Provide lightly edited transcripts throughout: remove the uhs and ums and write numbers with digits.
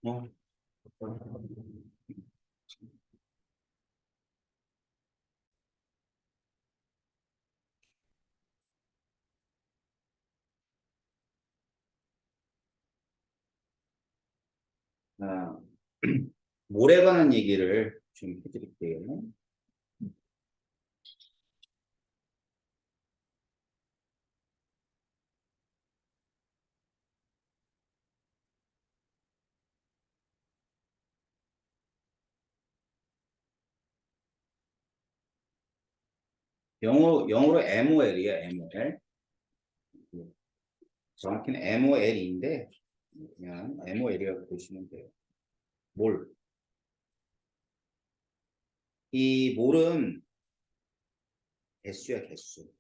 어. 아, 모래 관한 얘기를 좀 해드릴게요. 영어로 MOL이에요, MOL. 정확히는 MOL인데, 그냥 MOL이라고 보시면 돼요. 몰. 이 몰은 개수야, 개수.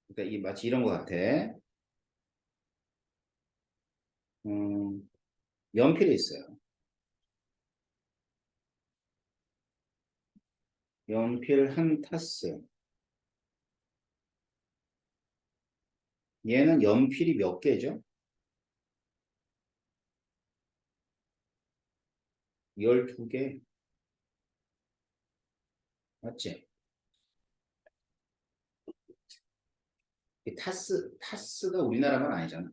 그러니까 이 마치 이런 것 같아. 음, 연필이 있어요. 연필 한 타스. 얘는 연필이 몇 개죠? 12개. 맞지? 이 타스가 우리나라만 아니잖아.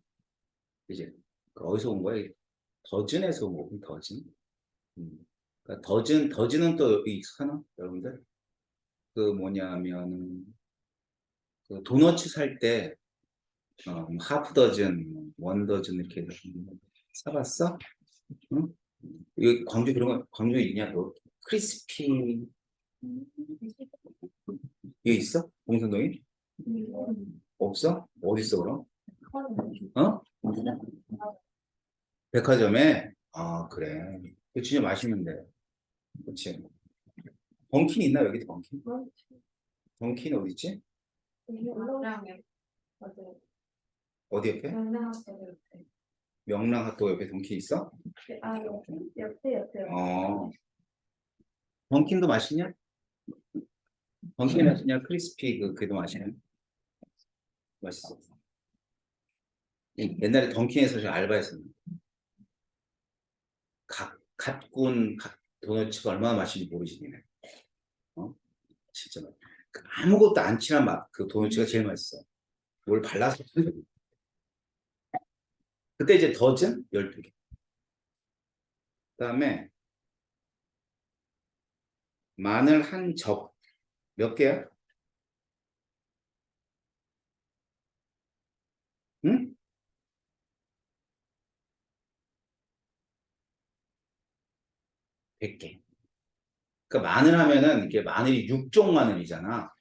그지? 그 어디서 온 거야? 더즌에서 온 거고, 더즌. 그러니까 더즌은 또 여기 익숙하나? 여러분들? 그 뭐냐면은, 그 도너츠 살 때, 하프 더즌, 원 더즌 이렇게 사봤어? 응? 여기 광주 그런 거, 광주 있냐, 너? 크리스피, 여기 있어? 봉선동에? 없어? 어디 있어, 그럼? 어? 백화점에? 아, 그래. 그 진짜 맛있는데. 그치? 던킨 있나, 여기 던킨? 던킨 어디 있지? 어디 옆에? 명랑학교 옆에 던킨 있어? 옆에. 던킨도 맛있냐? 던킨 맛있냐? 크리스피 그도 맛있냐? 맛있어. 옛날에 던킨에서 저 알바했었는데 갓군 도너츠가 얼마나 맛있는지 모르지 니네. 어? 진짜 맛. 아무것도 안 친한 맛. 그 도너츠가 제일 맛있어. 뭘 발라서. 그때 이제 더즌 12개. 그다음에 마늘 한 접. 몇 개야? 응? 100개. 그러니까 마늘 하면은 이게 마늘이 6종 마늘이잖아.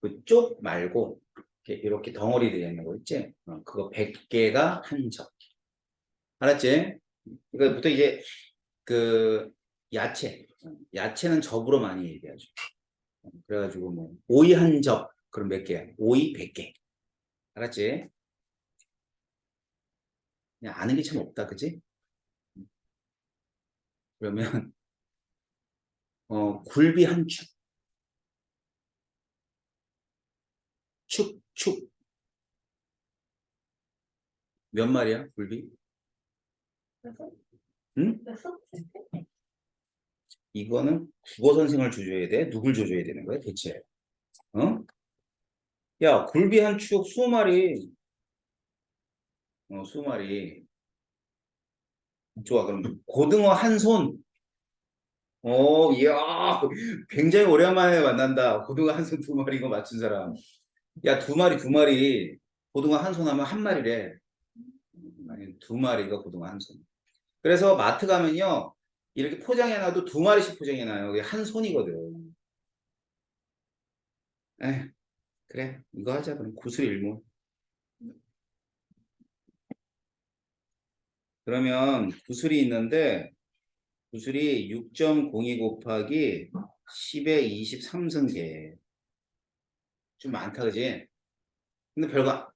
그 쪽 말고 이렇게 덩어리 되어 있는 거 있지? 그거 100개가 한 접. 알았지? 그러니까 보통 이제 그 야채는 접으로 많이 얘기하죠. 그래가지고 뭐 오이 한 접, 그럼 몇 개야? 오이 100개. 알았지? 그냥 아는 게 참 없다, 그지? 그러면 굴비 한 축, 축. 몇 마리야, 굴비? 응? 이거는 국어 선생을 줘줘야 돼? 누굴 줘줘야 되는 거야, 대체? 어? 야, 굴비 한 축 20마리. 20마리. 좋아, 그럼 고등어 한 손. 이야, 굉장히 오랜만에 만난다. 고등어 한 손 2마리 이거 맞춘 사람. 야, 2마리. 고등어 한 손 하면 한 마리래. 아니, 2마리가 고등어 한 손. 그래서 마트 가면요, 이렇게 포장해놔도 2마리씩 포장해놔요. 이게 한 손이거든. 에, 그래. 이거 하자. 그럼 구슬일모. 그러면 구슬이 있는데, 구슬이 6.02 곱하기 10의 23승계. 좀 많다, 그지?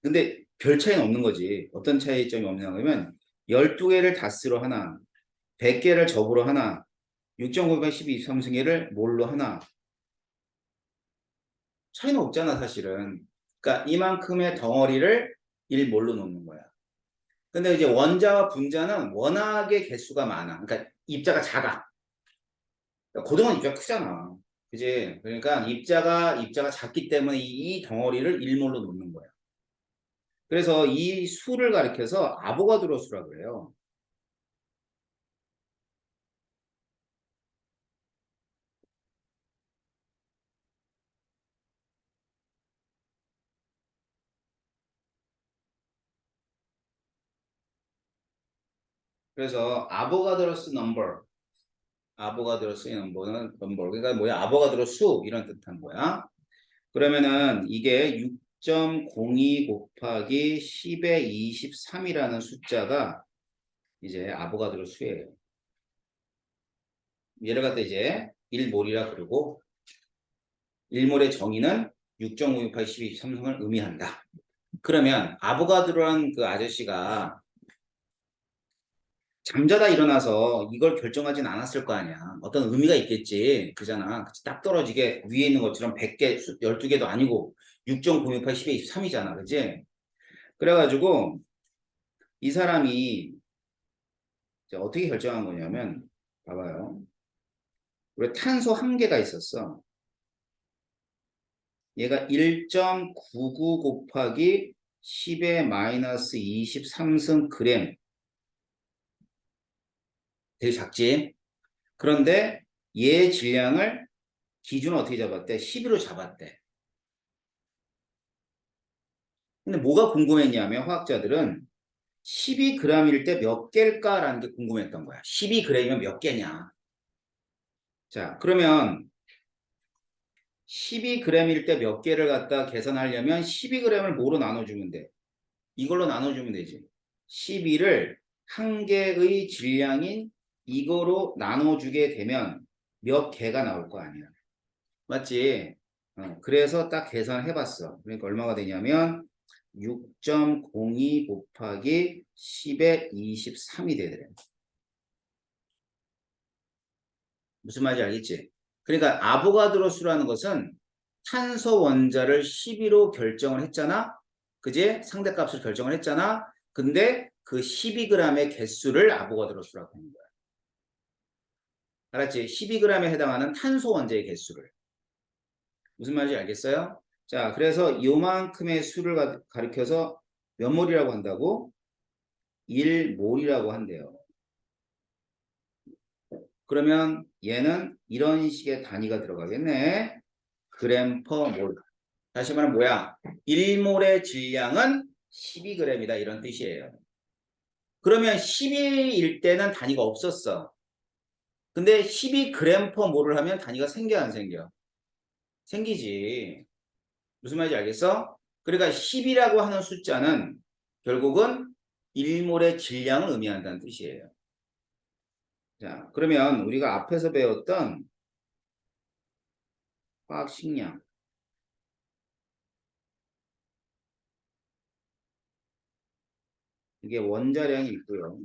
근데 별 차이는 없는 거지. 어떤 차이점이 없냐 하면 12개를 다스로 하나, 100개를 접으로 하나, 6.5배 12, 3승계를 몰로 하나. 차이는 없잖아, 사실은. 그러니까 이만큼의 덩어리를 1몰로 놓는 거야. 근데 이제 원자와 분자는 워낙에 개수가 많아. 그러니까 입자가 작아. 그러니까 고등어는 입자가 크잖아. 그지? 그러니까 입자가 작기 때문에 이 덩어리를 일몰로 놓는 거야. 그래서 이 수를 가리켜서 아보가드로 수라고 그래요. 그래서 아보가드로스 넘버, 아보가드로스의 넘버, 그러니까 뭐야? 아보가드로 수 이런 뜻한 거야. 그러면은 이게 6.02 곱하기 10의 23이라는 숫자가 이제 아보가드로 수예요. 얘를 갖다 이제 1몰이라 그러고 1몰의 정의는 6.568 12 3승을 의미한다. 그러면 아보가드로라는 그 아저씨가 잠자다 일어나서 이걸 결정하진 않았을 거 아니야. 어떤 의미가 있겠지. 그잖아. 딱 떨어지게 위에 있는 것처럼 100개, 12개도 아니고 6.068 10의 23이잖아. 그지? 그래가지고 이 사람이 이제 어떻게 결정한 거냐면 봐봐요. 우리 탄소 한 개가 있었어. 얘가 1.99 곱하기 10의 마이너스 23승 그램. 되게 작지? 그런데 얘 질량을 기준을 어떻게 잡았대? 12로 잡았대. 근데 뭐가 궁금했냐면 화학자들은 12g일 때 몇 개일까라는 게 궁금했던 거야. 12g이면 몇 개냐? 자, 그러면 12g일 때 몇 개를 갖다 계산하려면 12g을 뭐로 나눠주면 돼? 이걸로 나눠주면 되지. 12를 한 개의 질량인 이거로 나눠주게 되면 몇 개가 나올 거 아니야. 맞지? 그래서 딱 계산해봤어. 그러니까 얼마가 되냐면 6.02 곱하기 10의 23이 되더래. 무슨 말인지 알겠지? 그러니까 아보가드로 수라는 것은 탄소 원자를 12로 결정을 했잖아. 그지? 상대값을 결정을 했잖아. 근데 그 12g의 개수를 아보가드로 수라고 하는 거야. 알았지? 12g에 해당하는 탄소 원자의 개수를. 무슨 말인지 알겠어요? 자, 그래서 요만큼의 수를 가리켜서 몇 몰이라고 한다고? 1몰이라고 한대요. 그러면 얘는 이런 식의 단위가 들어가겠네. 그램 퍼 몰. 다시 말하면 뭐야? 1몰의 질량은 12g이다 이런 뜻이에요. 그러면 12일 때는 단위가 없었어. 근데 12g 퍼 몰을 하면 단위가 생겨 안 생겨? 생기지. 무슨 말인지 알겠어? 그러니까 10이라고 하는 숫자는 결국은 1몰의 질량을 의미한다는 뜻이에요. 자, 그러면 우리가 앞에서 배웠던 화학 식량. 이게 원자량이 있고요.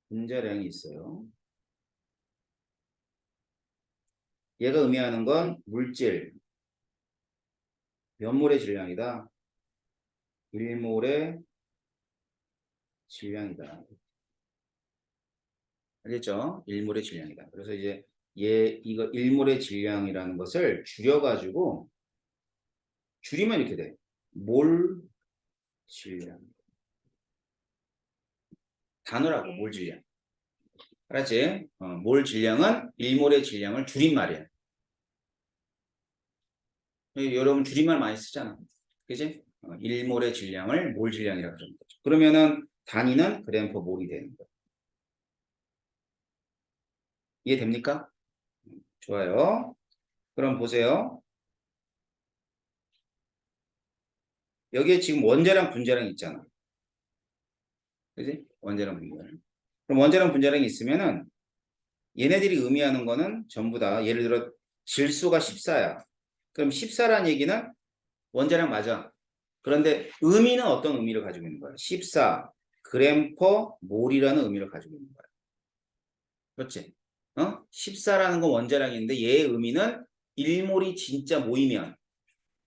분자량이 있어요. 얘가 의미하는 건 물질, 몇 몰의 질량이다. 1몰의 질량이다. 알겠죠? 1몰의 질량이다. 그래서 이제 이거 1몰의 질량이라는 것을 줄여가지고 줄이면 이렇게 돼. 몰 질량. 단어라고 몰 질량. 알았지? 몰 질량은 1몰의 질량을 줄인 말이야. 여러분 줄임말 많이 쓰잖아. 그지? 1몰의 질량을 몰 질량이라고 그러는 거죠. 그러면은 단위는 그램 퍼 몰이 되는 거예요. 이해됩니까? 좋아요. 그럼 보세요. 여기에 지금 원자량, 분자량 있잖아. 그지? 원자량, 분자량. 그럼 원자량, 분자량이 있으면은 얘네들이 의미하는 거는 전부 다 예를 들어 질소가 14야. 그럼 14란 얘기는 원자량 맞아. 그런데 의미는 어떤 의미를 가지고 있는 거야? 14 그램 퍼 몰이라는 의미를 가지고 있는 거야. 그렇지? 14라는 건 원자량인데 얘의 의미는 1몰이 진짜 모이면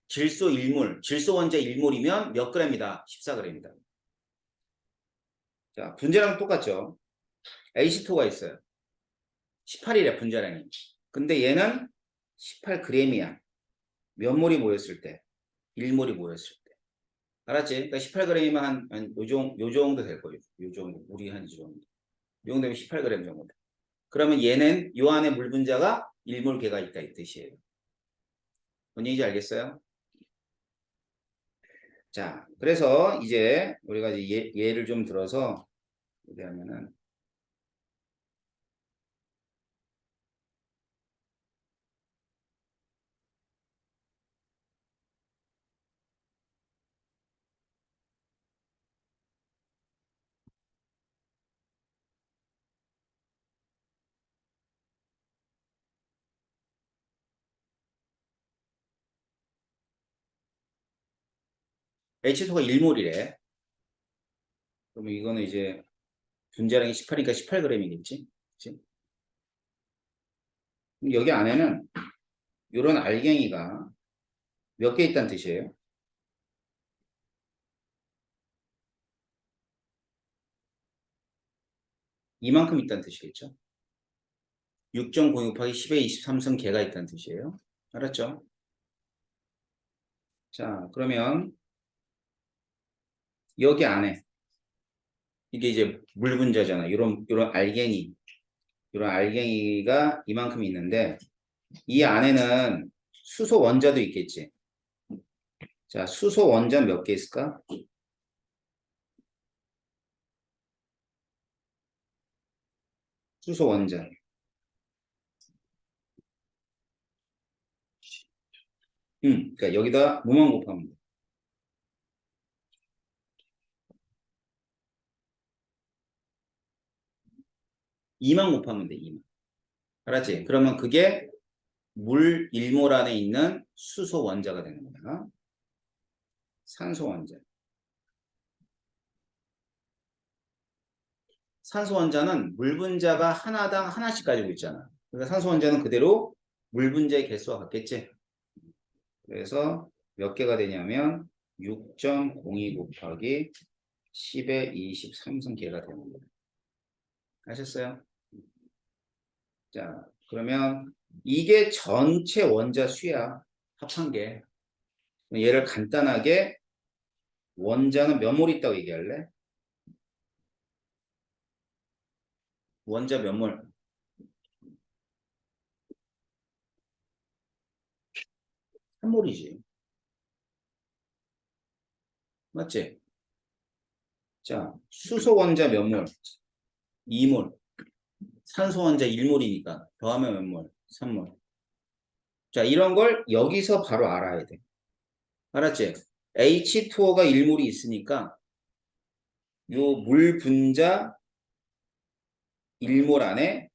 질소 1몰, 질소 원자 1몰이면 몇 g이다? 14g이다. 자, 분자랑 똑같죠? H2가 있어요. 18이래, 분자량이. 근데 얘는 18g이야. 몇 몰이 모였을 때? 1몰이 모였을 때. 알았지? 그러니까 18g이면 요 정도 될 거예요. 요 정도. 물이 한 이 정도. 요 정도면 18g 정도. 그러면 얘는 요 안에 물 분자가 1몰계가 있다 이 뜻이에요. 뭔 얘기인지 알겠어요? 자, 그래서 이제 우리가 이제 예를 좀 들어서 얘기하면은 H2가 1몰이래. 그러면 이거는 이제 분자량이 18이니까 18g이겠지? 그치? 그럼 여기 안에는 이런 알갱이가 몇 개 있다는 뜻이에요? 이만큼 있다는 뜻이겠죠? 6.02 곱하기 10의 23승 개가 있다는 뜻이에요. 알았죠? 자, 그러면 여기 안에 이게 이제 물 분자잖아. 이런 알갱이가 이만큼 있는데 이 안에는 수소 원자도 있겠지. 자, 수소 원자 몇 개 있을까? 수소 원자. 그러니까 여기다 뭐만 곱하면 돼? 2만 곱하면 돼, 2만. 알았지? 그러면 그게 물 1몰 안에 있는 수소 원자가 되는 거야. 산소 원자. 산소 원자는 물 분자가 하나당 하나씩 가지고 있잖아. 그러니까 산소 원자는 그대로 물 분자의 개수와 같겠지? 그래서 몇 개가 되냐면 6.02 곱하기 10의 23승 개가 되는 거예요. 아셨어요? 자, 그러면 이게 전체 원자 수야. 합한 게. 얘를 간단하게 원자는 몇 몰 있다고 얘기할래? 원자 몇 몰? 3몰이지. 맞지? 자, 수소 원자 몇 몰? 2몰. 산소 원자 1몰이니까 더하면 몇 몰? 3몰. 자, 이런 걸 여기서 바로 알아야 돼. 알았지? H2O가 1몰이 있으니까 요 물 분자 1몰 안에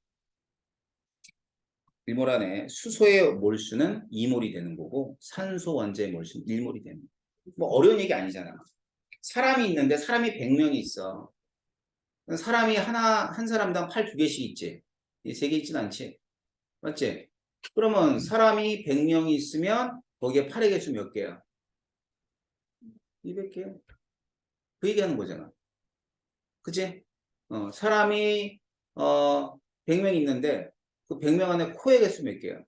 수소의 몰수는 2몰이 되는 거고 산소 원자의 몰수는 1몰이 되는 거고. 뭐 어려운 얘기 아니잖아. 사람이 있는데 사람이 100명이 있어. 사람이 한 사람당 팔 2개씩 있지. 3개 있진 않지. 맞지? 그러면 사람이 100명이 있으면 거기에 팔의 개수 몇 개야? 200개. 그 얘기하는 거잖아. 그치? 사람이 100명 있는데 그 100명 안에 코의 개수 몇 개야?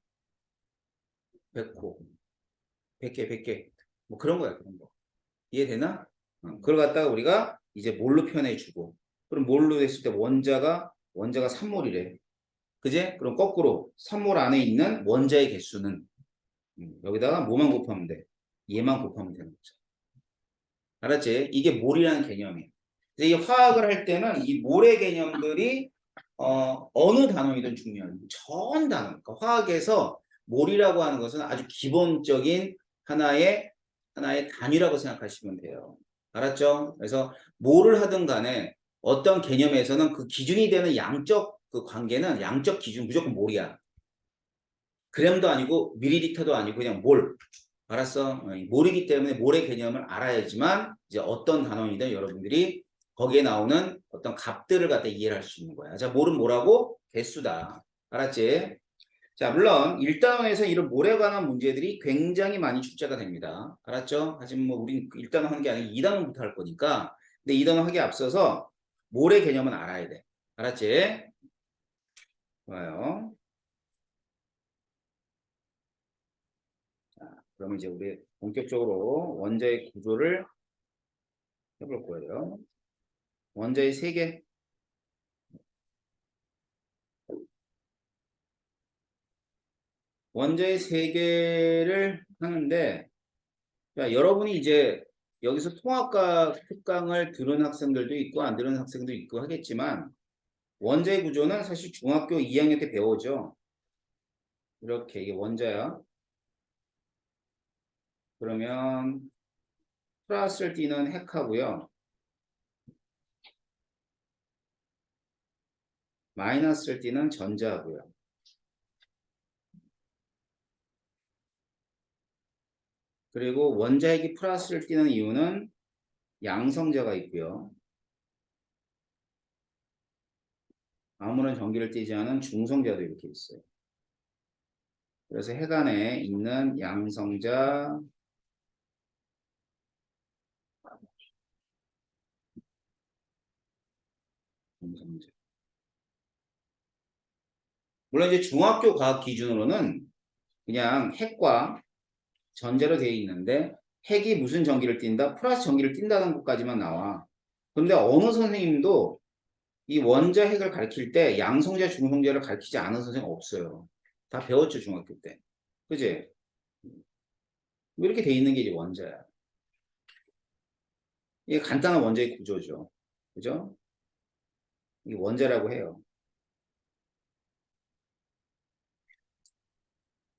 100코. 100개, 100개. 뭐 그런 거야, 그런 거. 이해되나? 그걸 갖다가 우리가 이제 몰로 표현해주고. 그럼 몰로 했을 때 원자가 3몰이래. 그제? 그럼 거꾸로 3몰 안에 있는 원자의 개수는 여기다가 뭐만 곱하면 돼? 얘만 곱하면 되는 거죠. 알았지? 이게 몰이라는 개념이에요. 이 화학을 할 때는 이 몰의 개념들이 어느 단원이든 중요해요. 전 단원. 그러니까 화학에서 몰이라고 하는 것은 아주 기본적인 하나의 단위라고 생각하시면 돼요. 알았죠? 그래서 뭐를 하든 간에 어떤 개념에서는 그 기준이 되는 양적 그 관계는 양적 기준 무조건 몰이야. 그램도 아니고 밀리리터도 아니고 그냥 몰. 알았어? 몰이기 때문에 몰의 개념을 알아야지만 이제 어떤 단원이든 여러분들이 거기에 나오는 어떤 값들을 갖다 이해를 할 수 있는 거야. 자, 몰은 뭐라고? 개수다. 알았지? 자, 물론 1단원에서 이런 모래에 관한 문제들이 굉장히 많이 출제가 됩니다. 알았죠? 하지만 뭐 우린 1단원 하는 게 아니고 2단원부터 할 거니까. 근데 2단원 하기에 앞서서 모래 개념은 알아야 돼. 알았지? 좋아요. 자, 그러면 이제 우리 본격적으로 원자의 구조를 해볼 거예요. 원자의 세계. 원자의 세계를 하는데, 자, 여러분이 이제 여기서 통합과 특강을 들은 학생들도 있고 안 들은 학생도 있고 하겠지만 원자의 구조는 사실 중학교 2학년 때 배우죠. 이렇게 이게 원자야. 그러면 플러스를 띄는 핵하고요. 마이너스를 띄는 전자하고요. 그리고 원자핵이 플러스를 띄는 이유는 양성자가 있고요. 아무런 전기를 띠지 않은 중성자도 이렇게 있어요. 그래서 핵 안에 있는 양성자, 중성자. 물론 이제 중학교 과학 기준으로는 그냥 핵과 전제로 되어 있는데 핵이 무슨 전기를 띈다? 플러스 전기를 띈다는 것까지만 나와. 그런데 어느 선생님도 이 원자 핵을 가르칠 때 양성자, 중성자를 가르치지 않은 선생님 없어요. 다 배웠죠, 중학교 때. 그지? 이렇게 돼 있는 게 이제 원자야. 이게 간단한 원자의 구조죠. 그죠? 이게 원자라고 해요.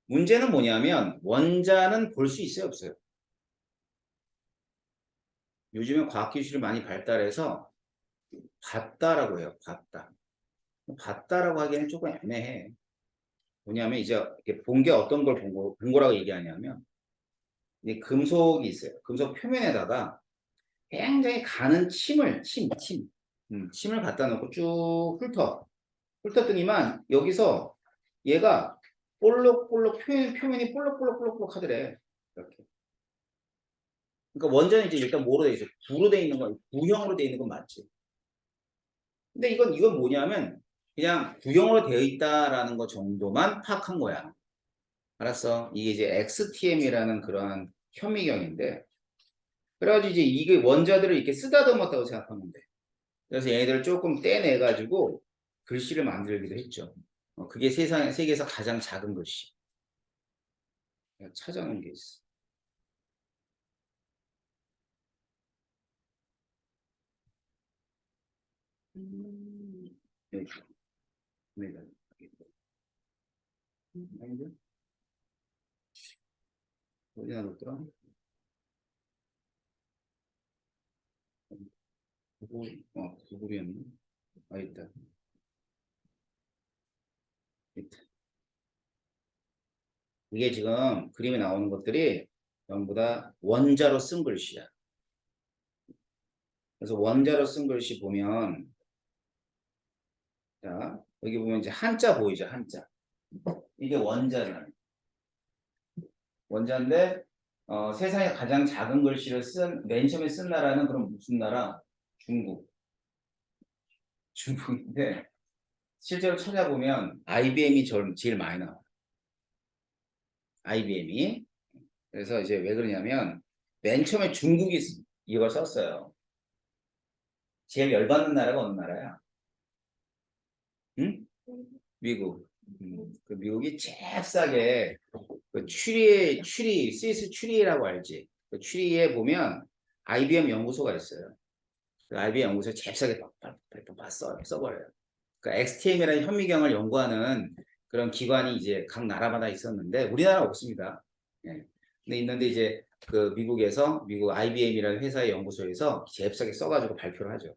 문제는 뭐냐면 원자는 볼 수 있어요, 없어요? 요즘에 과학기술이 많이 발달해서 봤다라고 해요. 봤다. 봤다라고 하기에는 조금 애매해. 뭐냐면 이제 본 게 어떤 걸 본 거라고 얘기하냐면 이 금속이 있어요. 금속 표면에다가 굉장히 가는 침을 갖다 놓고 쭉 훑었더니만 여기서 얘가 볼록볼록 표면이 볼록볼록 하더래. 이렇게. 그러니까 원자는 이제 일단 뭐로 돼 있어? 구로 돼 있는 건 구형으로 돼 있는 건 맞지. 근데 이건 뭐냐면 그냥 구형으로 되어 있다라는 것 정도만 파악한 거야. 알았어? 이게 이제 XTM이라는 그런 현미경인데 그래가지고 이제 이게 원자들을 이렇게 쓰다듬었다고 생각하면 돼. 그래서 얘네들을 조금 떼내가지고 글씨를 만들기도 했죠. 그게 세계에서 가장 작은 글씨. 내가 찾아놓은 게 있어. 여기, 여기다. 아닌데? 어디다 놓더라? 구글이었나? 아, 있다. 있다. 이게 지금 그림에 나오는 것들이 전부 다 원자로 쓴 글씨야. 그래서 원자로 쓴 글씨 보면, 자, 여기 보면 이제 한자 보이죠? 한자. 이게 원자잖아요. 원자인데, 세상에 가장 작은 글씨를 맨 처음에 쓴 나라는 그럼 무슨 나라? 중국. 중국인데, 실제로 찾아보면 IBM이 제일 많이 나와요. IBM이. 그래서 이제 왜 그러냐면, 맨 처음에 중국이 이걸 썼어요. 제일 열받는 나라가 어느 나라야? 응? 미국. 그 미국이 잽싸게 그 스위스 추리라고 알지? 그 추리에 보면 IBM 연구소가 있어요. 그 IBM 연구소 잽싸게 팍팍팍 써버려요. 그 XTM이라는 현미경을 연구하는 그런 기관이 이제 각 나라마다 있었는데 우리나라 없습니다. 예. 근데 있는데 이제 그 미국 IBM이라는 회사의 연구소에서 잽싸게 써가지고 발표를 하죠.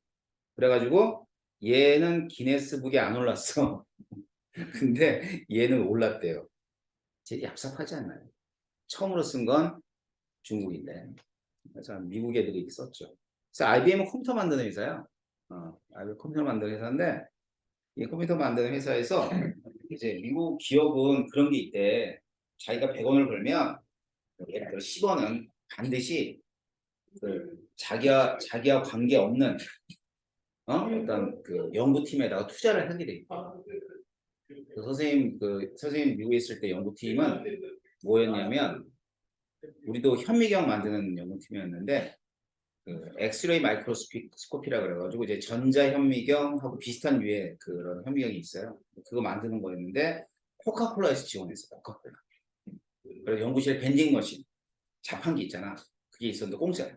그래가지고 얘는 기네스북에 안 올랐어. 근데 얘는 올랐대요. 되게 얍삽하지 않나요? 처음으로 쓴 건 중국인데. 그래서 미국 애들이 이렇게 썼죠. 그래서 IBM은 컴퓨터 만드는 회사야. IBM 컴퓨터 만드는 회사인데, 이 컴퓨터 만드는 회사에서 이제 미국 기업은 그런 게 있대. 자기가 100원을 벌면 예를 들어 10원은 반드시 그 자기와 관계 없는 어떤 그 연구팀에다가 투자를 하게 돼 있고. 선생님 미국에 있을 때 연구팀은 뭐였냐면 우리도 현미경 만드는 연구팀이었는데 그 엑스레이 마이크로스코피라 그래가지고 이제 전자 현미경하고 비슷한 류의 그런 현미경이 있어요. 그거 만드는 거였는데 코카콜라에서 지원했어요. 코카콜라. 그래서 연구실에 밴딩 머신 자판기 있잖아. 그게 있었는데 공짜야.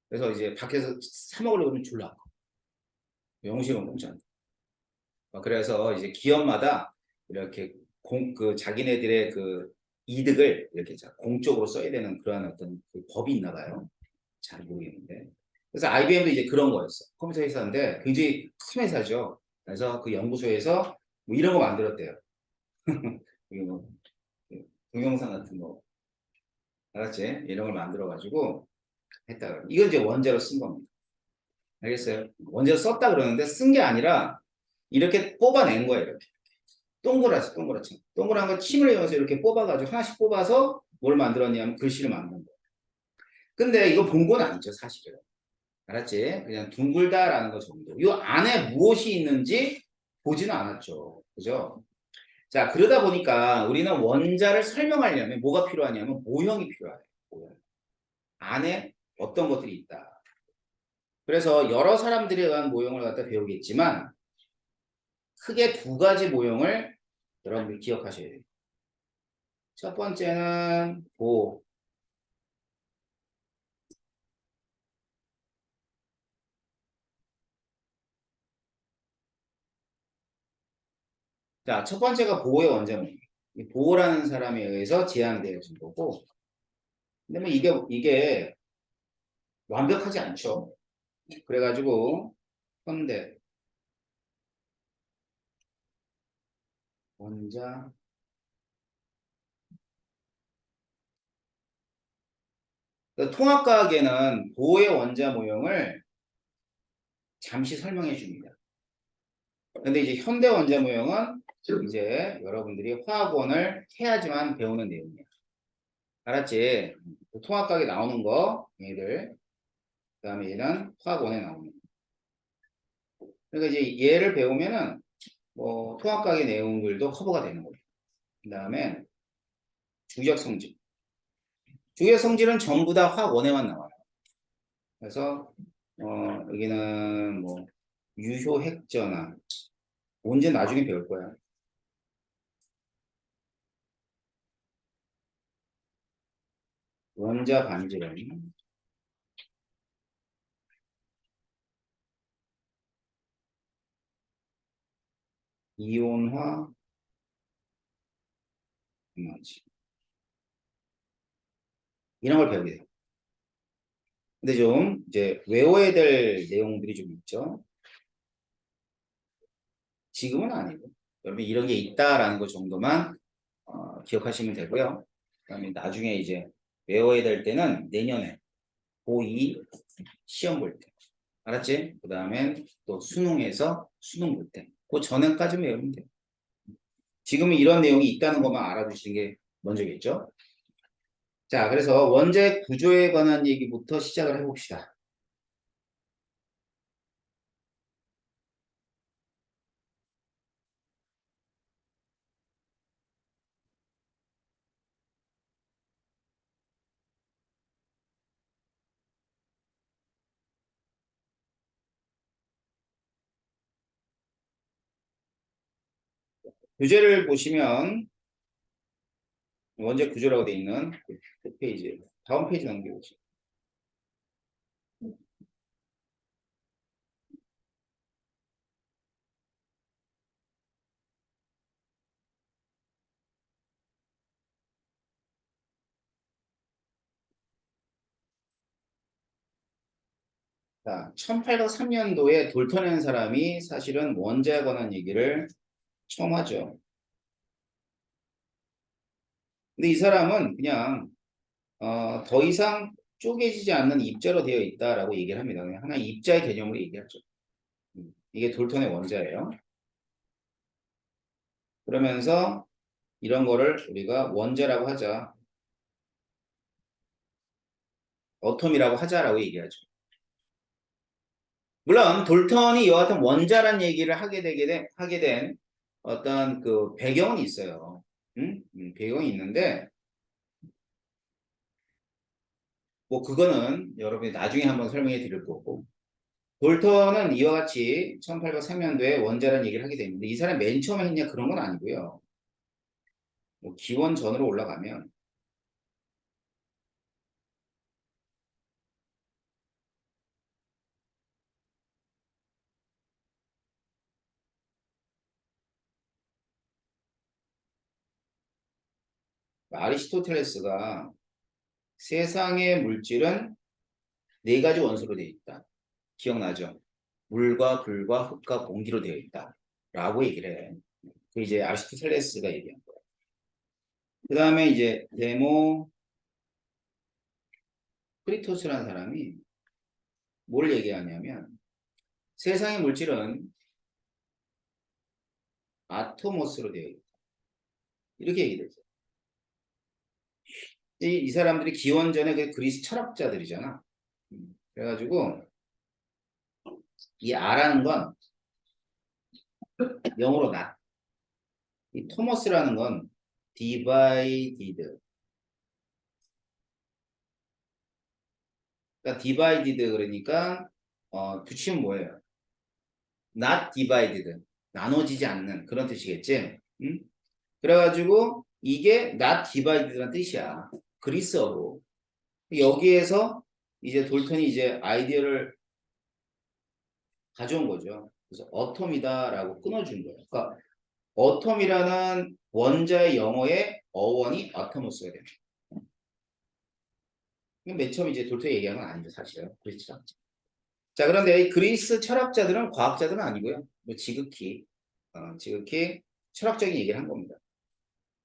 그래서 이제 밖에서 사 먹으려고 하면 졸라. 연구실은 공짜. 그래서 이제 기업마다 이렇게 그 자기네들의 그 이득을 이렇게 공적으로 써야 되는 그런 어떤 그 법이 있나 봐요. 잘 모르겠는데. 그래서 IBM도 이제 그런 거였어. 컴퓨터 회사인데 굉장히 큰 회사죠. 그래서 그 연구소에서 뭐 이런 거 만들었대요. 이게 뭐 동영상 같은 거, 알았지? 이런 걸 만들어가지고 했다. 이건 이제 원자로 쓴 겁니다. 알겠어요? 원자로 썼다 그러는데 쓴 게 아니라 이렇게 뽑아낸 거예요. 이렇게. 동그랗지. 동그란 거 침을 이용해서 이렇게 뽑아가지고 하나씩 뽑아서 뭘 만들었냐면 글씨를 만든 거예요. 근데 이거 본 건 아니죠, 사실은. 알았지? 그냥 둥글다라는 것 정도. 이 안에 무엇이 있는지 보지는 않았죠. 그죠? 자, 그러다 보니까 우리는 원자를 설명하려면 뭐가 필요하냐면 모형이 필요해요. 모형. 안에 어떤 것들이 있다. 그래서 여러 사람들에 의한 모형을 갖다 배우겠지만 크게 두 가지 모형을 여러분들 기억하셔야 돼요. 첫 번째는 보호. 자, 첫 번째가 보호의 원자모형. 보호라는 사람에 의해서 제안되어진 거고, 근데 뭐 이게 완벽하지 않죠. 그래가지고 현대 원자 통합과학에는 보호의 원자 모형을 잠시 설명해 줍니다. 근데 이제 현대 원자 모형은 이제 여러분들이 화학원을 해야지만 배우는 내용이야. 알았지? 통합과학에 나오는 거 얘들, 그다음에 얘는 화학원에 나오는 거. 그러니까 이제 얘를 배우면은 뭐 통합과학의 내용들도 커버가 되는 거예요. 그다음에 주기적 성질. 주기적 성질은 전부 다 화학원에만 나와요. 그래서 여기는 뭐 유효 핵전화 언제 나중에 배울 거야. 원자 반지름, 이온화 에너지 이런 걸 배우게 돼요. 근데 좀 이제 외워야 될 내용들이 좀 있죠. 지금은 아니고 여러분 이런 게 있다라는 것 정도만 기억하시면 되고요. 그다음에 나중에 이제 외워야 될 때는 내년에 고2 시험 볼 때. 알았지? 그 다음에 또 수능에서 수능 볼 때. 그 전에까지 외우면 돼요. 지금은 이런 내용이 있다는 것만 알아두시는 게 먼저겠죠? 자, 그래서 원자의 구조에 관한 얘기부터 시작을 해봅시다. 교재를 보시면 원자 구조라고 되어 있는 그 페이지, 다음 페이지 넘겨보시죠. 자, 1803년도에 돌턴이라는 사람이 사실은 원자에 관한 얘기를 처음 하죠. 근데 이 사람은 그냥 더 이상 쪼개지지 않는 입자로 되어 있다라고 얘기를 합니다. 그냥 하나의 입자의 개념으로 얘기하죠. 이게 돌턴의 원자예요. 그러면서 이런 거를 우리가 원자라고 하자. 어텀이라고 하자라고 얘기하죠. 물론 돌턴이 이와 같은 원자란 얘기를 하게 된 어떤 그 배경은 있어요. 응? 배경이 있는데 뭐 그거는 여러분이 나중에 한번 설명해 드릴 거고 볼턴은 이와 같이 1803년도에 원자란 얘기를 하게 됐는데 이 사람이 맨 처음에 했냐 그런 건 아니고요. 뭐 기원 전으로 올라가면 아리스토텔레스가 세상의 물질은 네 가지 원소로 되어 있다. 기억나죠? 물과 불과 흙과 공기로 되어 있다. 라고 얘기를 해. 그 이제 아리스토텔레스가 얘기한 거예요. 그 다음에 이제 데모크리토스라는 사람이 뭘 얘기하냐면 세상의 물질은 아토모스로 되어 있다. 이렇게 얘기했어요. 이 사람들이 기원전에 그 그리스 철학자들이잖아. 그래가지고 이 아라는 건 영어로 낫. 이 토머스라는 건 디바이디드. 그러니까 디바이디드 그러니까 붙이면 뭐예요? not divided. 나눠지지 않는 그런 뜻이겠지. 응? 그래가지고 이게 not divided라는 뜻이야. 그리스어로. 여기에서 이제 돌턴이 이제 아이디어를 가져온 거죠. 그래서 어텀이다라고 끊어준 거예요. 그러니까 어텀이라는 원자의 영어의 어원이 아토모스가 됩니다. 맨 처음 이제 돌토 얘기한 건 아니죠, 사실은. 그리스 철학자. 자, 그런데 이 그리스 철학자들은 과학자들은 아니고요. 뭐 지극히 철학적인 얘기를 한 겁니다.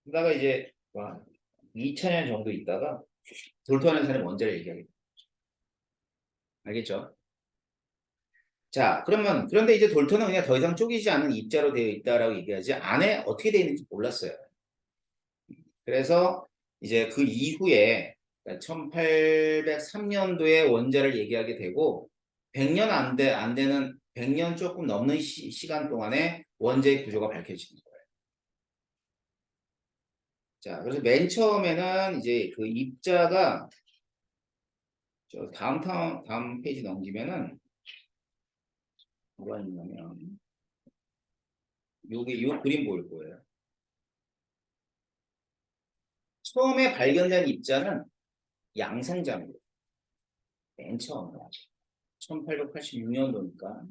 그러다가 이제 2000년 정도 있다가 돌토하는 사람이 원자를 얘기하게 돼요. 알겠죠? 자, 그런데 이제 돌토는 그냥 더 이상 쪼개지 않은 입자로 되어 있다라고 얘기하지 안에 어떻게 되어 있는지 몰랐어요. 그래서 이제 그 이후에 1803년도에 원자를 얘기하게 되고 100년 안 되는 100년 조금 넘는 시간 동안에 원자의 구조가 밝혀지는 거예요. 자, 그래서 맨 처음에는 이제 그 입자가 다음 페이지 넘기면은 뭐가 있냐면 요 그림 보일 거예요. 처음에 발견된 입자는 양성자입니다. 맨 처음에 1886년도니까.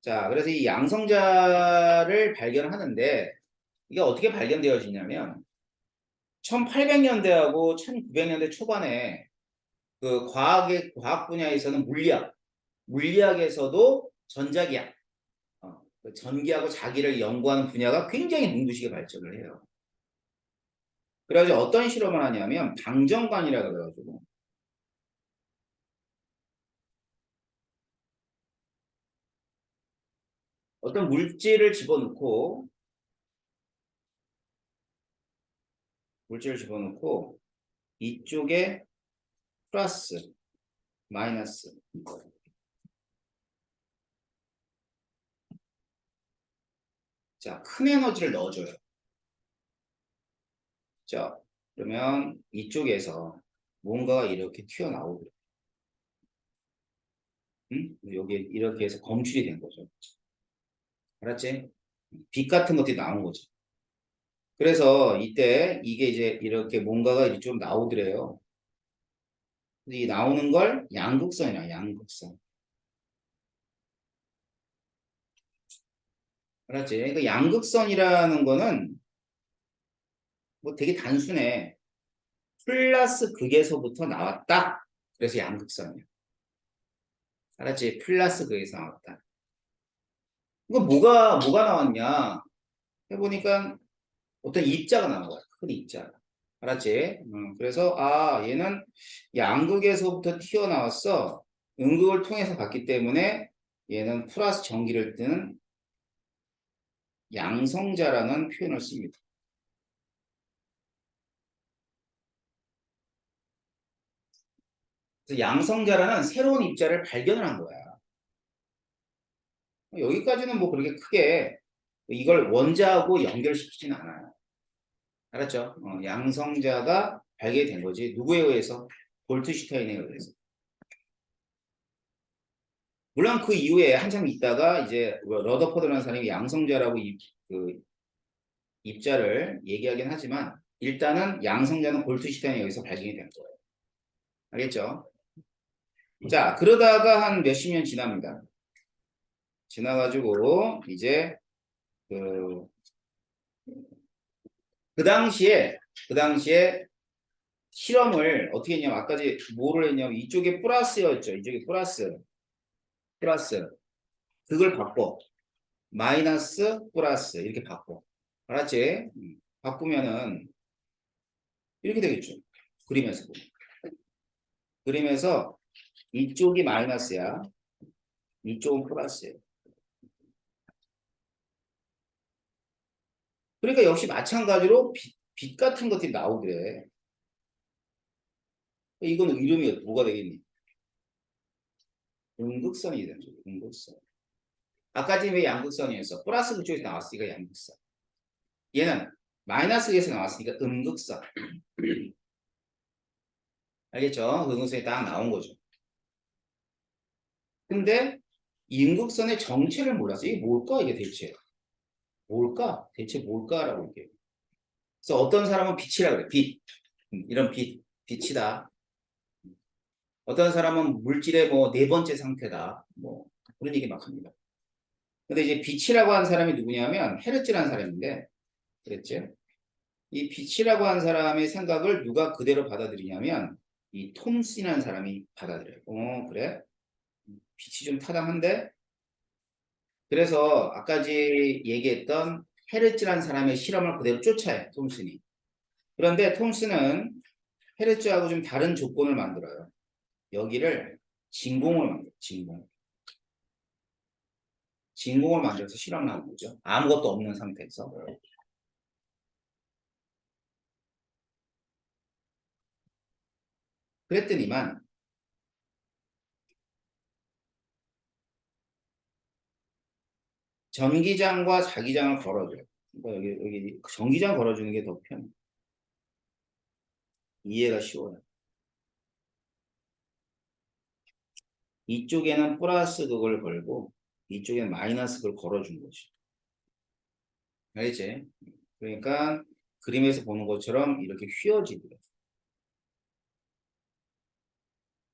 자, 그래서 이 양성자를 발견하는데 이게 어떻게 발견되어지냐면 1800년대하고 1900년대 초반에 그 과학 분야에서는 물리학에서도 전자기학, 그 전기하고 자기를 연구하는 분야가 굉장히 눈부시게 발전을 해요. 그래가지고 어떤 실험을 하냐면 방정관이라 그래가지고 어떤 물질을 집어넣고 이쪽에 플러스, 마이너스 자, 큰 에너지를 넣어줘요. 자, 그러면 이쪽에서 뭔가가 이렇게 튀어나오고 응? 여기 이렇게 해서 검출이 된 거죠. 알았지? 빛 같은 것들이 나온 거죠. 그래서 이때 이게 이제 이렇게 뭔가가 이렇게 좀 나오더래요. 이 나오는 걸 양극선이야, 양극선. 알았지? 그러니까 양극선이라는 거는 뭐 되게 단순해. 플러스 극에서부터 나왔다. 그래서 양극선이야. 알았지? 플러스 극에서 나왔다. 이거 뭐가 나왔냐? 해보니까 어떤 입자가 나온 거야. 큰 입자. 알았지? 그래서 얘는 양극에서부터 튀어나왔어. 음극을 통해서 갔기 때문에 얘는 플러스 전기를 뜨는 양성자라는 표현을 씁니다. 그래서 양성자라는 새로운 입자를 발견을 한 거야. 여기까지는 뭐 그렇게 크게 이걸 원자하고 연결시키진 않아요. 알았죠? 양성자가 발견된 거지. 누구에 의해서? 볼트슈타인에 의해서. 물론 그 이후에 한참 있다가 이제 러더퍼드라는 사람이 양성자라고 그 입자를 얘기하긴 하지만 일단은 양성자는 볼트슈타인에 의해서 발견이 된 거예요. 알겠죠? 자, 그러다가 한 몇십 년 지납니다. 지나가지고 이제 그, 그 당시에 실험을 어떻게 했냐면 아까 뭐를 했냐면 이쪽에 플러스였죠. 이쪽에 플러스 그걸 바꿔 마이너스 플러스 이렇게 바꿔. 알았지? 바꾸면은 이렇게 되겠죠. 그림에서 보면. 그림에서 이쪽이 마이너스야. 이쪽은 플러스예요. 그러니까 역시 마찬가지로 빛 같은 것들이 나오더래. 이거는 이름이 뭐가 되겠니? 음극선이 되는 거죠. 음극선. 아까 지금 왜 양극선이었어? 플러스 그쪽에서 나왔으니까 양극선. 얘는 마이너스에서 나왔으니까 음극선. 알겠죠? 음극선이 딱 나온 거죠. 근데 이 음극선의 정체를 몰랐어. 이게 뭘까? 이게 대체. 뭘까? 대체 뭘까라고 얘기해요. 그래서 어떤 사람은 빛이라 그래. 빛. 이런 빛이다. 어떤 사람은 물질의 뭐 네 번째 상태다. 뭐 그런 얘기 막 합니다. 근데 이제 빛이라고 하는 사람이 누구냐면 헤르츠라는 사람인데 그랬죠? 이 빛이라고 하는 사람의 생각을 누가 그대로 받아들이냐면 이 톰슨이라는 사람이 받아들여요. 그래? 빛이 좀 타당한데? 그래서 아까 얘기했던 헤르츠라는 사람의 실험을 그대로 쫓아요. 톰슨이. 그런데 톰슨은 헤르츠하고 좀 다른 조건을 만들어요. 여기를 진공을 만들어요. 진공을 만들어서 실험을 하는 거죠. 아무것도 없는 상태에서. 그랬더니만 전기장과 자기장을 걸어줘요. 그러니까 여기 전기장 걸어주는 게 더 편해. 이해가 쉬워요. 이쪽에는 플러스 그걸 걸고 이쪽에는 마이너스 그걸 걸어준 거지. 알겠지? 그러니까 그림에서 보는 것처럼 이렇게 휘어지고요.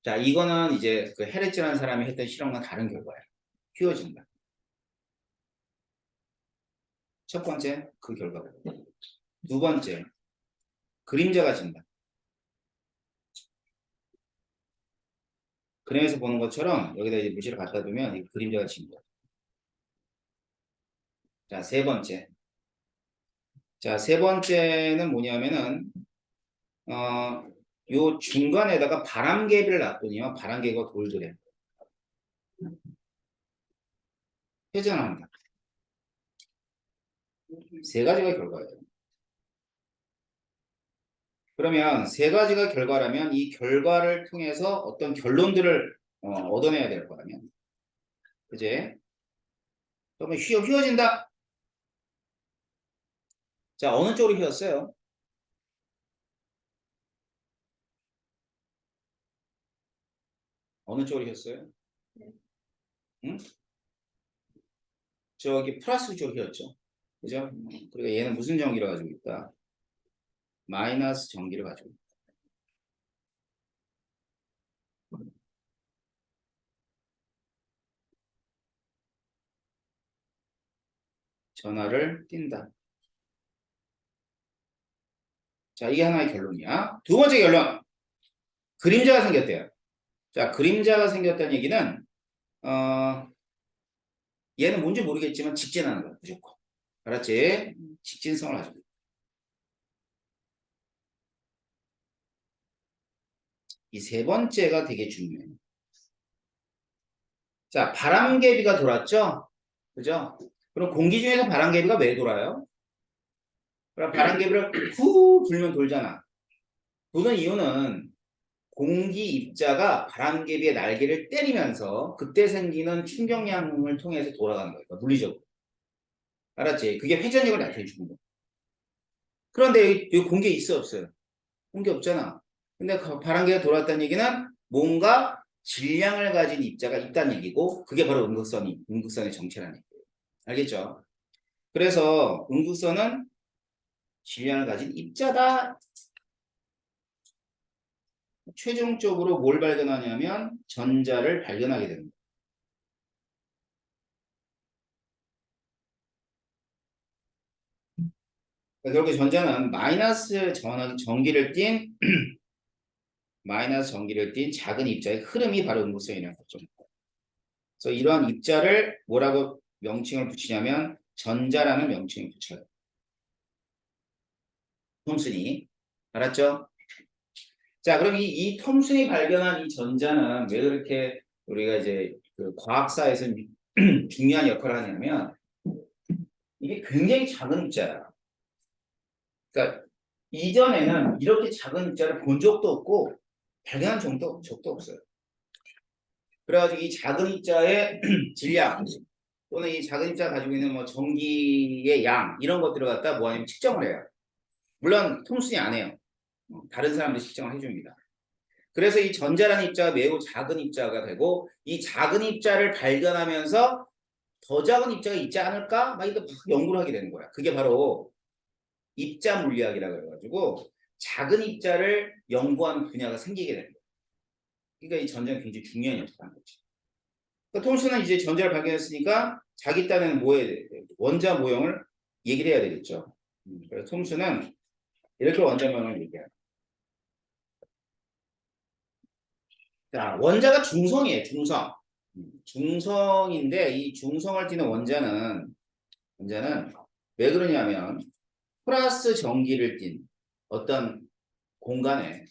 자, 이거는 이제 그 헤르츠라는 사람이 했던 실험과 다른 결과예요. 휘어진다. 첫 번째, 그 결과고. 두 번째, 그림자가 진다. 그림에서 보는 것처럼 여기다 이제 물질을 갖다 두면 이 그림자가 진다. 자, 세 번째. 자, 세 번째는 뭐냐면은, 요 중간에다가 바람개비를 놔두면 바람개비가 돌더래. 회전한다. 세 가지가 결과예요. 그러면 세 가지가 결과라면 이 결과를 통해서 어떤 결론들을 얻어내야 될 거라면, 그제? 그러면 휘어진다. 자, 어느 쪽으로 휘었어요? 어느 쪽으로 휘었어요? 응? 저기 플러스 쪽으로 휘었죠. 그죠? 그러니까 얘는 무슨 전기를 가지고 있다? 마이너스 전기를 가지고 있다. 전하를 띈다. 자, 이게 하나의 결론이야. 두 번째 결론. 그림자가 생겼대요. 자, 그림자가 생겼다는 얘기는, 얘는 뭔지 모르겠지만 직진하는 거야, 무조건. 알았지? 직진성을 가지고. 이 세 번째가 되게 중요해. 자, 바람개비가 돌았죠? 그죠? 그럼 공기 중에서 바람개비가 왜 돌아요? 그럼 바람개비를 후 불면 돌잖아. 도는 이유는 공기 입자가 바람개비의 날개를 때리면서 그때 생기는 충격량을 통해서 돌아가는 거예요. 물리적으로. 알았지? 그게 회전력을 나타내주는 거야. 그런데 여기 공기 있어 없어요? 공기 없잖아. 근데 바람개가 돌아왔다는 얘기는 뭔가 질량을 가진 입자가 있다는 얘기고 그게 바로 음극선의 정체라는 얘기예요. 알겠죠? 그래서 음극선은 질량을 가진 입자다. 최종적으로 뭘 발견하냐면 전자를 발견하게 됩니다. 그러니까 결국 전자는 전기를 띤 마이너스 전기를 띤 작은 입자의 흐름이 바로 음극성이라는 거죠. 그래서 이러한 입자를 뭐라고 명칭을 붙이냐면 전자라는 명칭을 붙여요. 톰슨이. 알았죠? 자, 그럼 이 톰슨이 발견한 이 전자는 왜 그렇게 우리가 이제 그 과학사에서 중요한 역할을 하냐면 이게 굉장히 작은 입자야. 그러니까 이전에는 이렇게 작은 입자를 본 적도 없고 발견한 적도 없어요. 그래가지고 이 작은 입자의 질량 또는 이 작은 입자가 가지고 있는 뭐 전기의 양 이런 것들을 갖다 뭐하냐면 측정을 해요. 물론 톰슨이 안 해요. 다른 사람들이 측정을 해줍니다. 그래서 이 전자라는 입자가 매우 작은 입자가 되고 이 작은 입자를 발견하면서 더 작은 입자가 있지 않을까? 막 이거 막 연구를 하게 되는 거야. 그게 바로 입자 물리학이라고 해가지고 작은 입자를 연구하는 분야가 생기게 되는 거야. 그러니까 이 전자는 굉장히 중요한 역할을 하는 거지. 그러니까 톰슨은 이제 전자를 발견했으니까 자기 딴에는 뭐 해야 돼? 원자 모형을 얘기를 해야 되겠죠. 그래서 톰슨은 이렇게 원자 모형을 얘기해요. 자, 원자가 중성이에요. 중성. 중성인데 이 중성을 띠는 원자는 왜 그러냐면 플러스 전기를 띤 어떤 공간에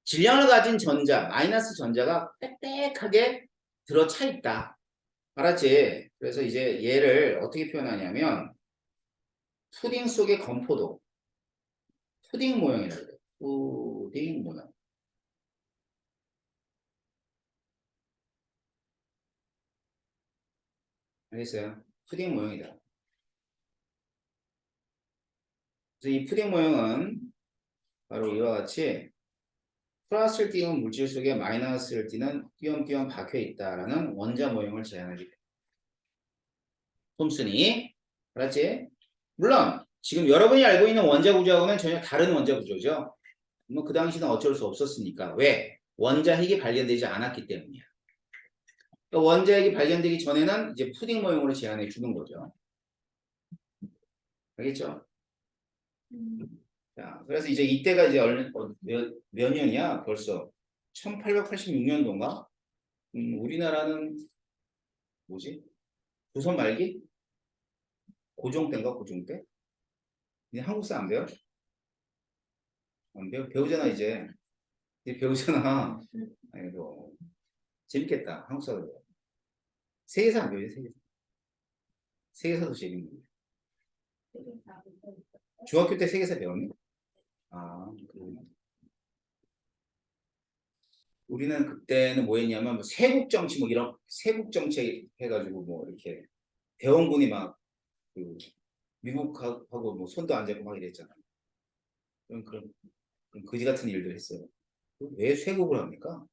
질량을 가진 전자, 마이너스 전자가 빽빽하게 들어차 있다. 알았지? 그래서 이제 얘를 어떻게 표현하냐면 푸딩 속의 건포도, 푸딩 모형이라고 해요. 푸딩 모형. 알겠어요? 푸딩 모형이다. 그래서 이 푸딩 모형은 바로 이와 같이 플러스를 띄운 물질 속에 마이너스를 띄는 띄엄띄엄 박혀 있다라는 원자 모형을 제안하게 돼. 톰슨이. 알았지? 물론 지금 여러분이 알고 있는 원자 구조하고는 전혀 다른 원자 구조죠. 뭐 그 당시는 어쩔 수 없었으니까. 왜? 원자핵이 발견되지 않았기 때문이야. 그러니까 원자핵이 발견되기 전에는 이제 푸딩 모형으로 제안해 주는 거죠. 알겠죠? 자, 그래서 이제 이때가 이제 몇 년이야? 벌써 1886년도인가? 우리나라는 뭐지? 조선 말기? 고종 때인가? 고종 때? 이제 한국사 안 배워? 안 배워? 배우잖아 이제. 이제 배우잖아. 아이고 재밌겠다. 한국사 배워. 세계사 안 배워요? 세계사. 세계사도 재밌는데. 중학교 때 세계사 배웠니? 아, 그러구나. 우리는 그때는 뭐 했냐면 뭐 세국 정치 뭐 이런 세국 정책 해가지고 뭐 이렇게 대원군이 막그 미국하고 뭐 손도 안 잡고 막 이랬잖아. 그런 거지 같은 일들 했어요. 왜 쇄국을 합니까?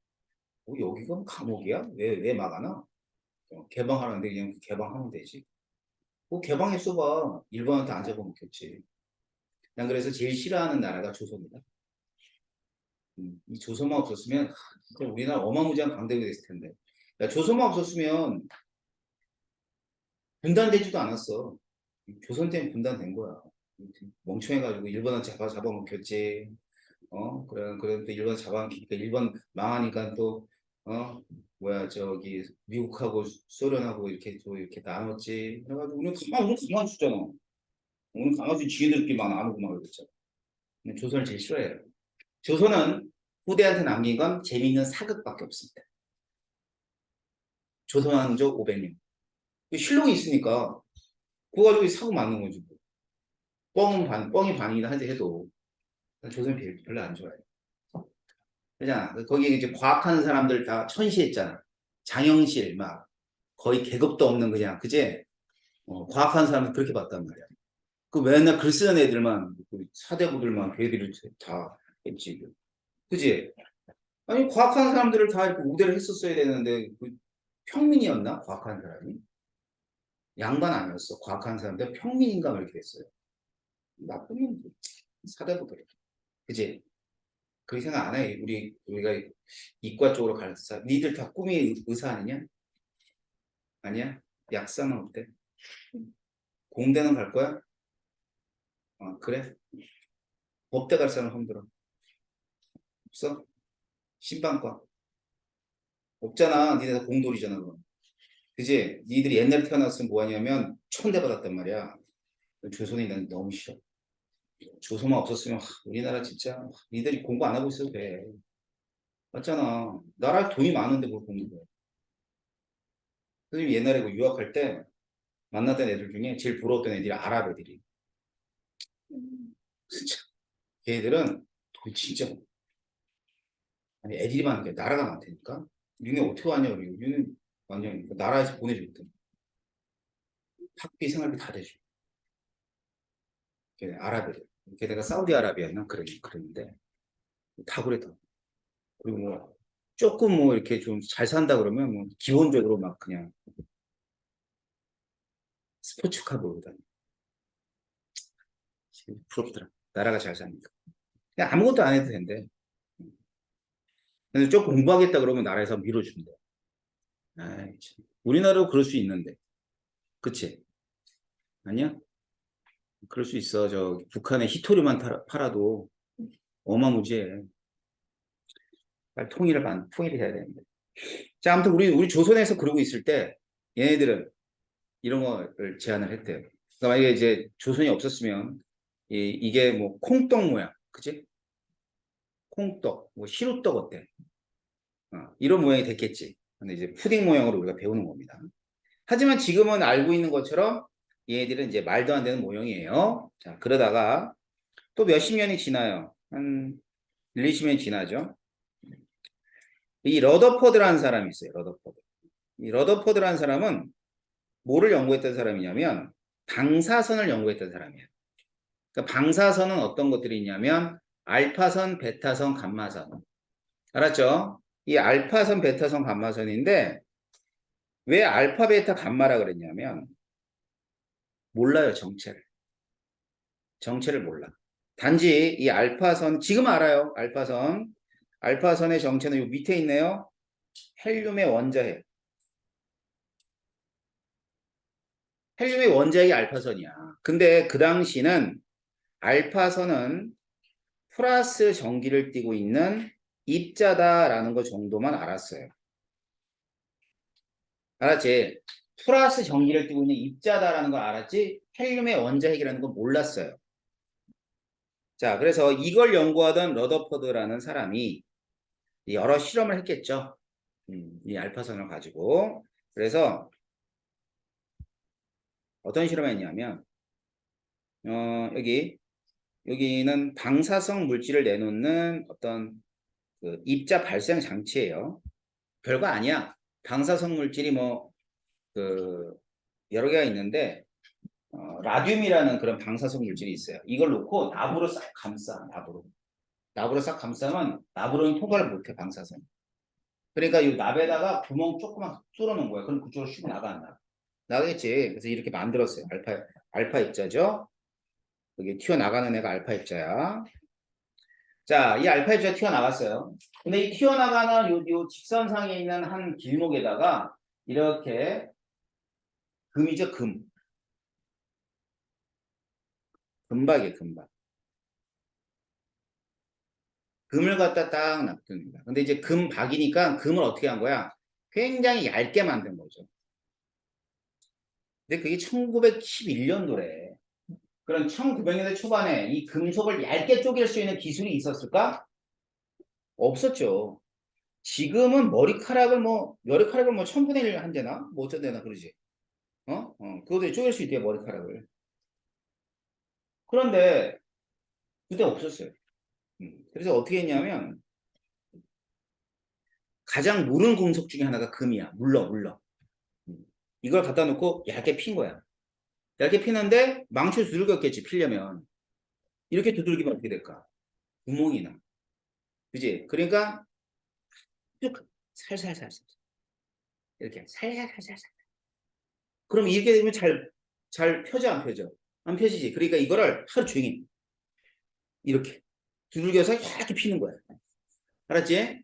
여기가 뭐 감옥이야? 왜 막아놔? 개방하는데 그냥 개방하면 되지. 뭐 개방했어봐. 일본한테 안 잡아먹겠지. 난 그래서 제일 싫어하는 나라가 조선이다. 이 조선만 없었으면 진짜 우리나라 어마무지한 강대국이 됐을 텐데. 야, 조선만 없었으면 분단되지도 않았어. 조선 때문에 분단된 거야. 멍청해가지고 일본한테 잡아먹혔지. 그래 또 일본 잡아먹히니까 일본 망하니까 또 뭐야 저기 미국하고 소련하고 이렇게 또 이렇게 나눴지. 그래가지고 우리는 가만히 있잖아. 우리는 강아지 지네들끼리만 나누고 막 그랬잖아. 조선을 제일 싫어해요. 조선은 후대한테 남긴 건 재미있는 사극밖에 없습니다. 조선왕조 500년. 실록이 있으니까 그거 가지고 사고 많은 거지. 뻥이 반이긴 한데 해도 조선이 별로 안 좋아해. 그잖아. 거기에 이제 과학하는 사람들 다 천시했잖아. 장영실 막 거의 계급도 없는 그냥 그제 과학하는 사람들 그렇게 봤단 말이야. 그 맨날 글 쓰는 애들만 그 사대부들만 걔들이 다 했지. 그지? 아니 과학하는 사람들을 다 이렇게 우대를 했었어야 되는데 그 평민이었나? 과학하는 사람이? 양반 아니었어. 과학하는 사람들 평민인가 뭐 이렇게 됐어요. 나쁜 놈 사대부들. 그지? 그렇게 생각 안 해. 우리가 이과 쪽으로 갈았어. 니들 다 꿈이 의사 아니냐? 아니야? 약사는 어때? 공대는 갈 거야? 그래? 법대 갈 사람 손 들어. 없어? 신방과. 없잖아. 니네 다 공돌이잖아. 그럼. 그지? 니들이 옛날에 태어났으면 뭐하냐면 천대 받았단 말이야. 조선이 난 너무 싫어. 조선만 없었으면 우리나라 진짜 니들이 공부 안 하고 있어도 돼. 맞잖아. 나라 돈이 많은데 뭘 공부해. 선생님 옛날에 그 유학할 때 만났던 애들 중에 제일 부러웠던 애들이 아랍 애들이. 진짜 걔들은 돈 진짜 많아. 아니 애들이 많은 게 나라가 많다니까. 니네 어떻게 하냐 우리. 니는 완전 나라에서 보내줬대. 학비 생활비 다 대줘. 걔네 아랍 애들. 걔네가 사우디아라비아나 그랬는데 다 그래 다. 그리고 뭐 조금 뭐 이렇게 좀 잘 산다 그러면 뭐 기본적으로 막 그냥 스포츠카 몰고 다니. 부럽더라. 나라가 잘 사니까. 그냥 아무것도 안 해도 된대. 근데 좀 공부하겠다 그러면 나라에서 밀어준대. 아이, 참. 우리나라도 그럴 수 있는데. 그치? 아니야? 그럴 수 있어. 저 북한에 히토리만 팔아도 어마무지해. 빨리 통일을 해야 되는데. 자, 아무튼 우리 조선에서 그러고 있을 때 얘네들은 이런 거를 제안을 했대요. 그러니까 만약에 이제 조선이 없었으면 이게 뭐 콩떡 모양, 그치? 콩떡, 뭐 시루떡 어때? 이런 모양이 됐겠지. 근데 이제 푸딩 모양으로 우리가 배우는 겁니다. 하지만 지금은 알고 있는 것처럼 얘네들은 이제 말도 안 되는 모형이에요. 자, 그러다가 또 몇십 년이 지나요. 한 1, 20년이 지나죠. 이 러더퍼드라는 사람이 있어요. 러더퍼드. 이 러더퍼드라는 사람은 뭐를 연구했던 사람이냐면 방사선을 연구했던 사람이에요. 그러니까 방사선은 어떤 것들이 있냐면 알파선, 베타선, 감마선. 알았죠? 이 알파선, 베타선, 감마선인데 왜 알파, 베타, 감마라 그랬냐면 몰라요, 정체를. 정체를 몰라. 단지 이 알파선, 지금 알아요. 알파선. 알파선의 정체는 요 밑에 있네요. 헬륨의 원자핵. 헬륨의 원자핵이 알파선이야. 근데 그 당시는 알파선은 플러스 전기를 띠고 있는 입자다라는 것 정도만 알았어요. 알았지? 플러스 전기를 띠고 있는 입자다라는 걸 알았지 헬륨의 원자핵이라는 건 몰랐어요. 자, 그래서 이걸 연구하던 러더퍼드라는 사람이 여러 실험을 했겠죠. 이 알파선을 가지고. 그래서 어떤 실험을 했냐면 여기는 방사성 물질을 내놓는 어떤 그 입자 발생 장치예요. 별거 아니야. 방사성 물질이 뭐 그 여러 개가 있는데 라듐이라는 그런 방사성 물질이 있어요. 이걸 놓고 나부로 싹 감싸. 나부로 싹 감싸면 나부로는 통과를 못해 방사선. 그러니까 이 납에다가 구멍 조그만 뚫어 놓은 거야. 그럼 그쪽으로 슉 나가겠지. 그래서 이렇게 만들었어요. 알파 입자죠. 여기 튀어나가는 애가 알파 입자야. 자, 이 알파 입자가 튀어나갔어요. 근데 이 튀어나가는 요 직선상에 있는 한 길목에다가 이렇게 금이죠, 금. 금박이에요, 금박. 금을 갖다 딱 놔둡니다. 근데 이제 금박이니까 금을 어떻게 한 거야? 굉장히 얇게 만든 거죠. 근데 그게 1911년도래. 그럼 1900년대 초반에 이 금속을 얇게 쪼갤 수 있는 기술이 있었을까? 없었죠. 지금은 머리카락을 뭐 1000분의 1 한대나? 뭐 어쩌대나 그러지. 그것도 쪼갤 수 있대요, 머리카락을. 그런데 그때 없었어요. 그래서 어떻게 했냐면 가장 무른 금속 중에 하나가 금이야. 물러. 음. 이걸 갖다 놓고 얇게 핀 거야. 얇게 피는데 망치로 두들겼겠지, 피려면. 이렇게 두들기면 어떻게 될까? 구멍이 나. 그지? 그러니까 쭉 살살살살 이렇게 살살살살. 그럼 이렇게 되면 잘 펴져 안 펴져? 안 펴지지. 그러니까 이거를 하루 종일 이렇게 두들겨서 이렇게 피는 거야. 알았지?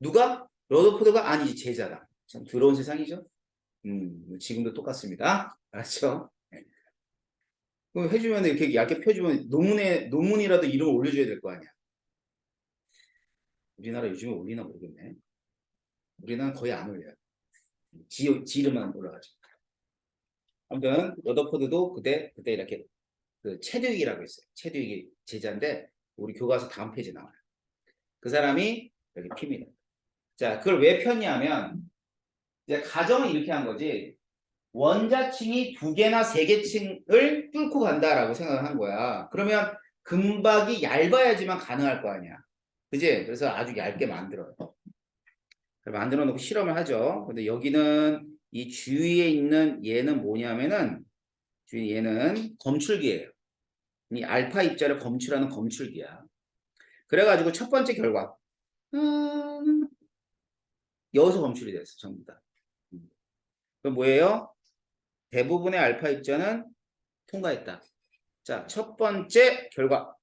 누가? 러더포드가 아니지, 제자다. 참 더러운 세상이죠. 지금도 똑같습니다. 알았죠? 네. 그럼 해주면 이렇게 얇게 펴주면 논문이라도 이름 올려줘야 될 거 아니야. 우리나라 요즘에 올리나 모르겠네. 우리나라는 거의 안 올려요. 지 이름만 올라가죠. 아무튼 러더포드도 그때 이렇게 그 체드윅이라고 있어요. 체드윅이 제자인데 우리 교과서 다음 페이지 나와요. 그 사람이 여기 핍니다. 자, 그걸 왜 폈냐면 이제 가정은 이렇게 한 거지. 원자층이 2개나 3개 층을 뚫고 간다라고 생각을 한 거야. 그러면 금박이 얇아야지만 가능할 거 아니야. 그지? 그래서 아주 얇게 만들어요. 만들어 놓고 실험을 하죠. 근데 여기는 이 주위에 있는 얘는 뭐냐면은 얘는 검출기예요. 이 알파 입자를 검출하는 검출기야. 그래가지고 첫 번째 결과 여기서 검출이 됐어, 전부 다. 그럼 뭐예요? 대부분의 알파 입자는 통과했다. 자, 첫 번째 결과.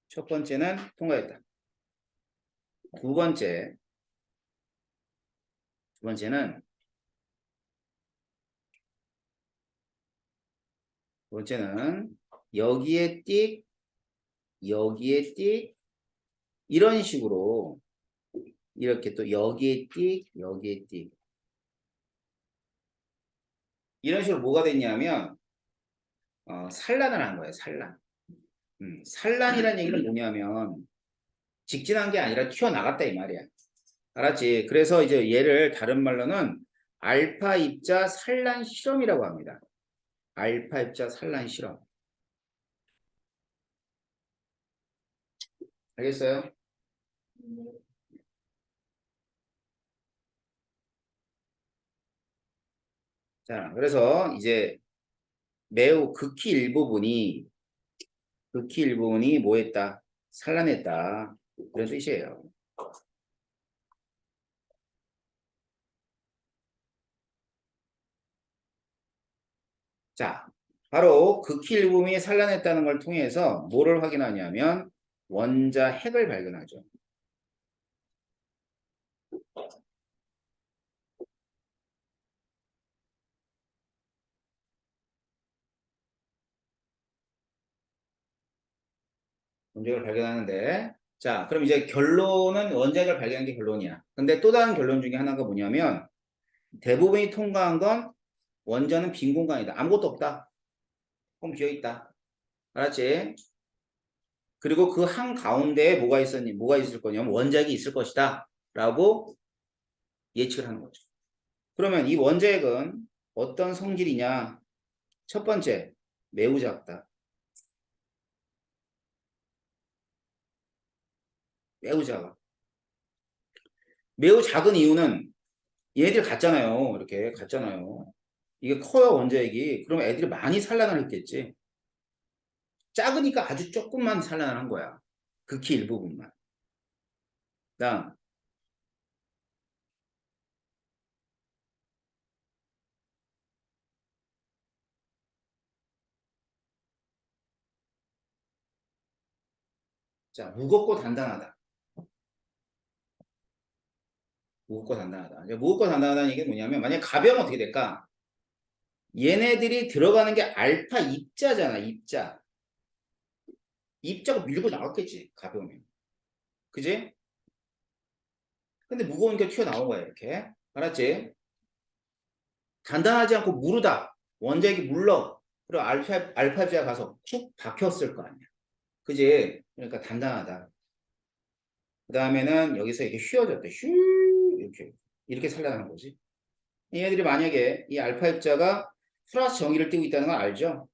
첫 번째는 통과했다. 두 번째는 여기에 띡, 여기에 띡, 이런 식으로 이렇게 또 여기에 띡, 여기에 띡. 이런 식으로 뭐가 됐냐면 산란을 한 거예요, 산란. 산란이라는 얘기는 뭐냐면 직진한 게 아니라 튀어나갔다 이 말이야. 알았지? 그래서 이제 얘를 다른 말로는 알파 입자 산란 실험이라고 합니다. 알파 입자 산란 실험. 알겠어요? 자, 그래서 이제 매우 극히 일부분이 뭐 했다? 산란했다. 그런 뜻이에요. 자, 바로 극히 일부분이 산란했다는 걸 통해서 뭐를 확인하냐면 원자 핵을 발견하죠. 원자핵을 발견하는데 자, 그럼 이제 결론은 원자핵을 발견한 게 결론이야. 근데 또 다른 결론 중에 하나가 뭐냐면 대부분이 통과한 건 원자는 빈 공간이다. 아무것도 없다. 空 비어있다. 알았지? 그리고 그 한가운데에 뭐가 있을 거냐면 원자핵이 있을 것이다. 라고 예측을 하는 거죠. 그러면 이 원자핵은 어떤 성질이냐? 첫 번째, 매우 작다. 매우 작아. 매우 작은 이유는 얘네들 같잖아요. 이렇게 같잖아요. 이게 커요, 원자핵이. 그럼 애들이 많이 산란을 했겠지. 작으니까 아주 조금만 산란을 한 거야. 극히 일부분만. 그다음 자, 무겁고 단단하다. 무겁고 단단하다. 이제 무겁고 단단하다는 얘기는 뭐냐면 만약 가벼우면 어떻게 될까? 얘네들이 들어가는 게 알파 입자잖아, 입자. 입자가 밀고 나왔겠지, 가벼우면. 그지? 근데 무거우니까 튀어나온 거야, 이렇게. 알았지? 단단하지 않고 무르다. 원자핵이 물러. 그리고 알파 입자가 가서 툭 박혔을 거 아니야. 그지? 그러니까 단단하다. 그 다음에는 여기서 이렇게 휘어졌대. 이렇게. 이렇게 산란하는 거지. 얘들이 만약에 이 알파 입자가 플러스 전기를 띠고 있다는 걸 알죠?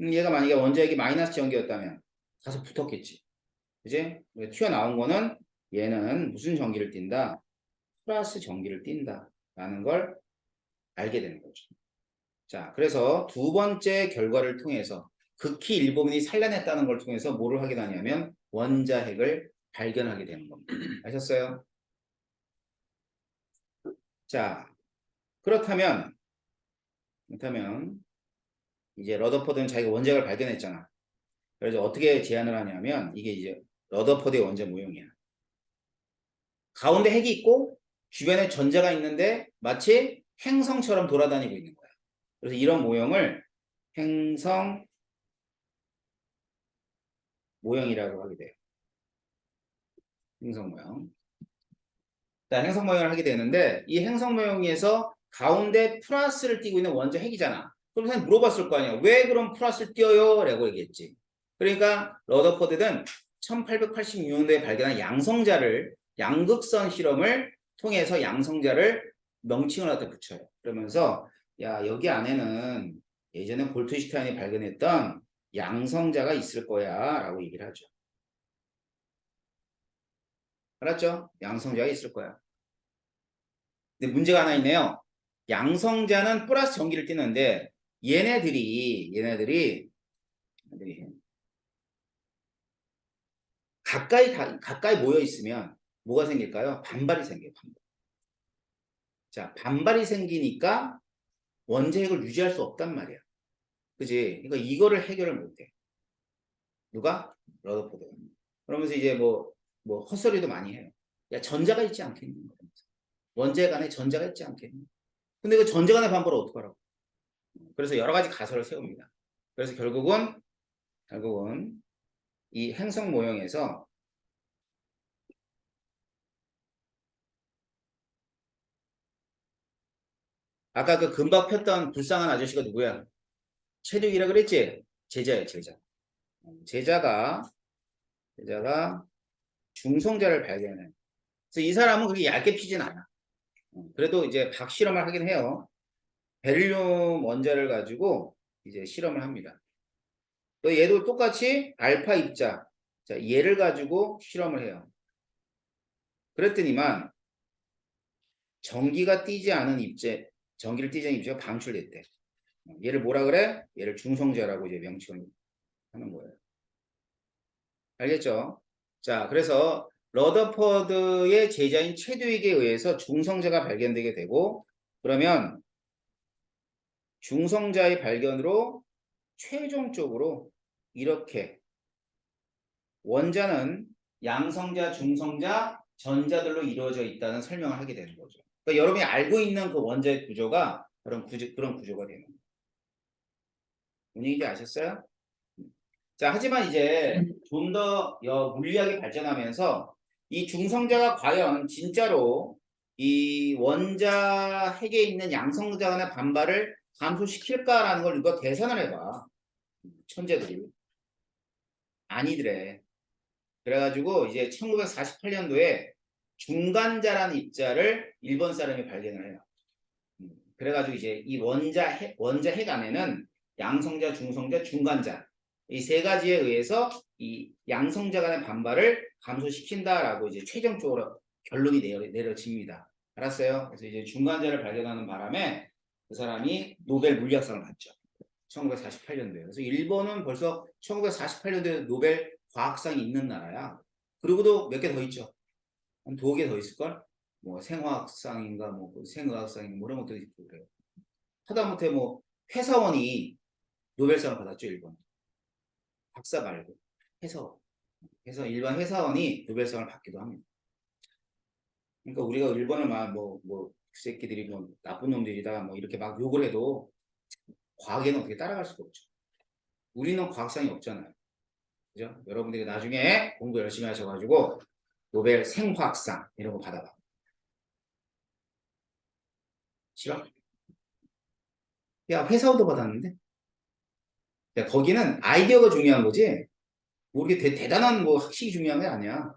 얘가 만약에 원자핵이 마이너스 전기였다면 가서 붙었겠지. 그지? 튀어나온 거는 얘는 무슨 전기를 띈다? 플러스 전기를 띈다. 라는 걸 알게 되는 거죠. 자, 그래서 두 번째 결과를 통해서 극히 일부분이 산란했다는 걸 통해서 뭐를 확인하냐면 원자핵을 발견하게 되는 겁니다. 아셨어요? 자, 그렇다면 이제 러더포드는 자기가 원자핵을 발견했잖아. 그래서 어떻게 제안을 하냐면 이게 이제 러더포드의 원자 모형이야. 가운데 핵이 있고 주변에 전자가 있는데 마치 행성처럼 돌아다니고 있는 거야. 그래서 이런 모형을 행성 모형이라고 하게 돼요. 행성 모형. 자, 행성 모형을 하게 되는데 이 행성 모형에서 가운데 플러스를 띄고 있는 원자 핵이잖아. 그럼 선생님 물어봤을 거 아니야. 왜 그럼 플러스를 띄어요? 라고 얘기했지. 그러니까 러더포드는 1886년도에 발견한 양성자를 양극선 실험을 통해서 양성자를 명칭을 갖다 붙여요. 그러면서 야 여기 안에는 예전에 볼트슈타인이 발견했던 양성자가 있을 거야 라고 얘기를 하죠. 알았죠? 양성자가 있을 거야. 근데 문제가 하나 있네요. 양성자는 플러스 전기를 띠는데 얘네들이 가까이 모여 있으면 뭐가 생길까요? 반발이 생겨요. 반발. 자, 반발이 생기니까 원자핵을 유지할 수 없단 말이야. 그지? 그러니까 이거를 해결을 못해. 누가? 러더포드가. 그러면서 이제 뭐 헛소리도 많이 해요. 야, 전자가 있지 않겠니? 원자핵 안에 전자가 있지 않겠니? 근데 그 전자 간의 반발을 어떡하라고? 그래서 여러 가지 가설을 세웁니다. 그래서 결국은 이 행성 모형에서 아까 그 금박 폈던 불쌍한 아저씨가 누구야? 최득이라 그랬지? 제자예요, 제자. 제자가 중성자를 발견해. 그래서 이 사람은 그렇게 얇게 피진 않아. 그래도 이제 박 실험을 하긴 해요. 베릴륨 원자를 가지고 이제 실험을 합니다. 또 얘도 똑같이 알파 입자. 자, 얘를 가지고 실험을 해요. 그랬더니만 전기를 띄지 않은 입자가 방출됐대. 얘를 뭐라 그래? 얘를 중성자라고 이제 명칭을 하는 거예요. 알겠죠? 자, 그래서 러더퍼드의 제자인 최두익에 의해서 중성자가 발견되게 되고 그러면 중성자의 발견으로 최종적으로 이렇게 원자는 양성자, 중성자, 전자들로 이루어져 있다는 설명을 하게 되는 거죠. 그러니까 여러분이 알고 있는 그 원자의 구조가 그런 구조가 되는 거예요. 분위기 아셨어요? 자, 하지만 이제 좀 더 물리학이 발전하면서 이 중성자가 과연 진짜로 이 원자 핵에 있는 양성자 간의 반발을 감소시킬까라는 걸 이거 계산을 해봐. 천재들이. 아니더래. 그래가지고 이제 1948년도에 중간자라는 입자를 일본 사람이 발견을 해요. 그래가지고 이제 이 원자 핵 안에는 양성자, 중성자, 중간자 이 세 가지에 의해서 이 양성자 간의 반발을 감소시킨다라고 이제 최종적으로 결론이 내려집니다. 알았어요? 그래서 이제 중간자를 발견하는 바람에 그 사람이 노벨 물리학상을 받죠. 1948년도에. 그래서 일본은 벌써 1948년도에 노벨 과학상이 있는 나라야. 그리고도 몇 개 더 있죠. 한 2개 더 있을걸? 뭐 생화학상인가 뭐 생의학상인가 뭐 이런 것도 있고 그래요. 하다못해 뭐 회사원이 노벨상을 받았죠. 일본. 박사 말고 회사원. 그래서 일반 회사원이 노벨상을 받기도 합니다. 그러니까 우리가 일본을 막그 새끼들이 뭐 나쁜 놈들이다 뭐 이렇게 막 욕을 해도 과학에는 어떻게 따라갈 수가 없죠. 우리는 과학상이 없잖아요. 그죠? 여러분들이 나중에 공부 열심히 하셔가지고 노벨 생화학상 이런 거 받아봐. 싫어? 야, 회사원도 받았는데? 야, 거기는 아이디어가 중요한 거지. 뭐 이렇게 대단한 뭐 학식이 중요한 게 아니야.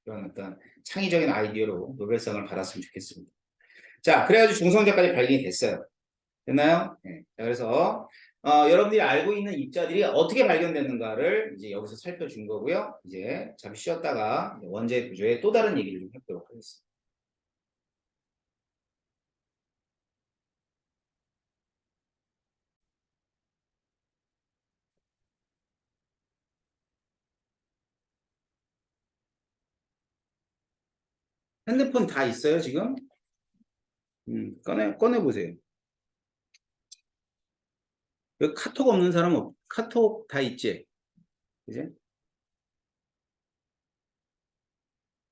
그런 어떤 창의적인 아이디어로 노벨상을 받았으면 좋겠습니다. 자, 그래가지고 중성자까지 발견이 됐어요. 됐나요? 네. 자, 그래서 여러분들이 알고 있는 입자들이 어떻게 발견됐는가를 이제 여기서 살펴준 거고요. 이제 잠시 쉬었다가 원자의 구조의 또 다른 얘기를 좀 해보도록 하겠습니다. 핸드폰 다 있어요, 지금? 꺼내 보세요. 여기 카톡 없는 사람 카톡 다 있지? 그지?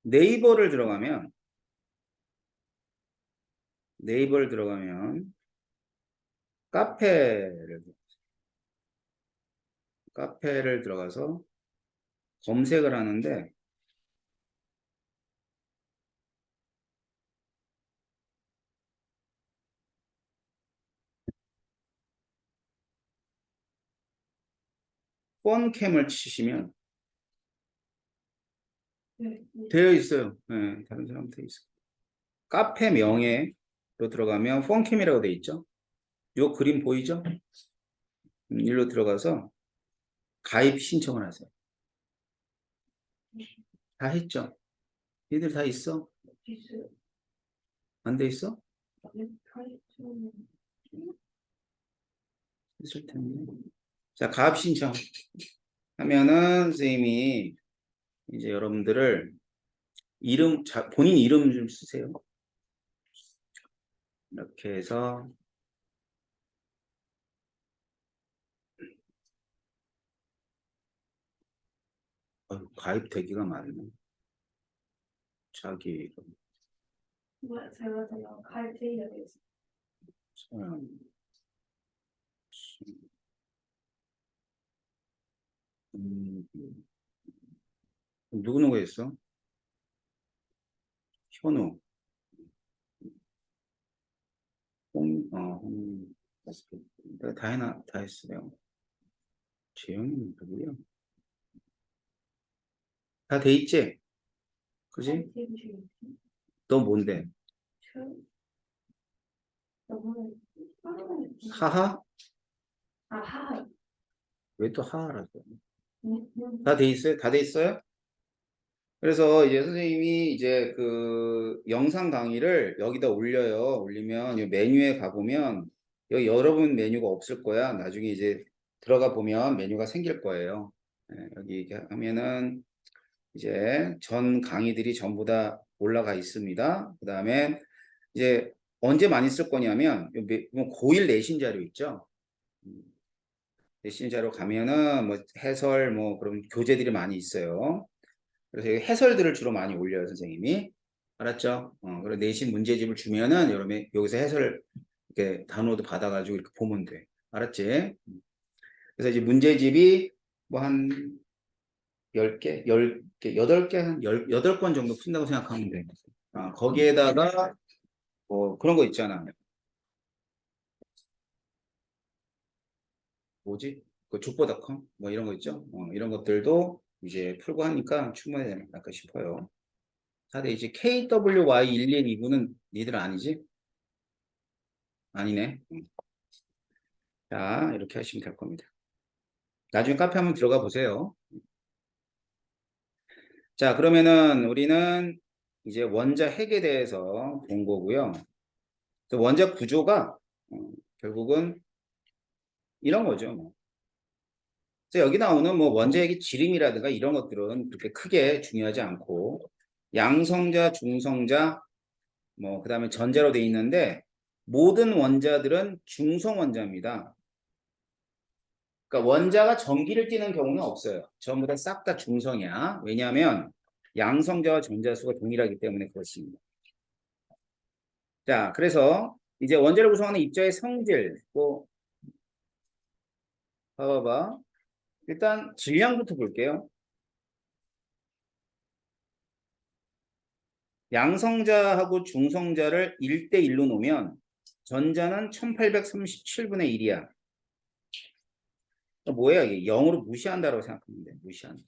네이버를 들어가면 네이버를 들어가면 카페를 카페를 들어가서 검색을 하는데 폰캠을 치시면 되어 있어요. 네, 다른 사람 되어 있어요. 카페 명예로 들어가면 폰캠이라고 되어 있죠. 요 그림 보이죠? 일로 들어가서 가입 신청을 하세요. 다 했죠? 얘들 다 있어? 안 돼 있어? 있을 텐데. 자, 가입 신청 하면은 선생님이 이제 여러분들을 본인 이름 좀 쓰세요. 이렇게 해서 가입 대기가 많네. 자기 이름. 제가 가입 되어 있어요. 누구 있어? 현우. 내가 다 했어요. 재영이는 누구야? 다 돼 있지? 그지? 너 뭔데? 하하? 하하. 왜 또 하하라고? 다 돼 있어요? 다 돼 있어요? 그래서 이제 선생님이 이제 그 영상 강의를 여기다 올려요. 올리면 이 메뉴에 가보면 여기 여러분 메뉴가 없을 거야. 나중에 이제 들어가 보면 메뉴가 생길 거예요. 네, 여기 이렇게 하면은 이제 전 강의들이 전부 다 올라가 있습니다. 그 다음에 이제 언제 많이 쓸 거냐면 고1 내신 자료 있죠. 내신 자료 가면은 뭐 해설 뭐 그런 교재들이 많이 있어요. 그래서 해설들을 주로 많이 올려요, 선생님이. 알았죠? 그리고 내신 문제집을 주면은 여러분이 여기서 해설 이렇게 다운로드 받아가지고 이렇게 보면 돼. 알았지? 그래서 이제 문제집이 뭐 한 10개, 10개, 8개, 한 8권 정도 푼다고 생각하면 돼. 거기에다가 뭐 그런 거 있잖아. 뭐지? 그 족보닷컴? 뭐 이런 거 있죠? 이런 것들도 이제 풀고 하니까 충분하지 않을까 싶어요. 근데 이제 KWY1129는 니들 아니지? 아니네. 자, 이렇게 하시면 될 겁니다. 나중에 카페 한번 들어가 보세요. 자, 그러면은 우리는 이제 원자 핵에 대해서 본 거고요. 원자 구조가 결국은 이런 거죠. 뭐. 그래서 여기 나오는 뭐 원자핵의 지름이라든가 이런 것들은 그렇게 크게 중요하지 않고 양성자, 중성자, 뭐 그다음에 전자로 돼 있는데 모든 원자들은 중성 원자입니다. 그러니까 원자가 전기를 띠는 경우는 없어요. 전부 다 싹 다 중성이야. 왜냐하면 양성자와 전자수가 동일하기 때문에 그렇습니다. 자, 그래서 이제 원자를 구성하는 입자의 성질, 뭐 봐봐봐. 일단 질량부터 볼게요. 양성자하고 중성자를 1대1로 놓으면 전자는 1837분의 1이야. 뭐야 이게? 0으로 무시한다고 생각하면 돼. 무시한다.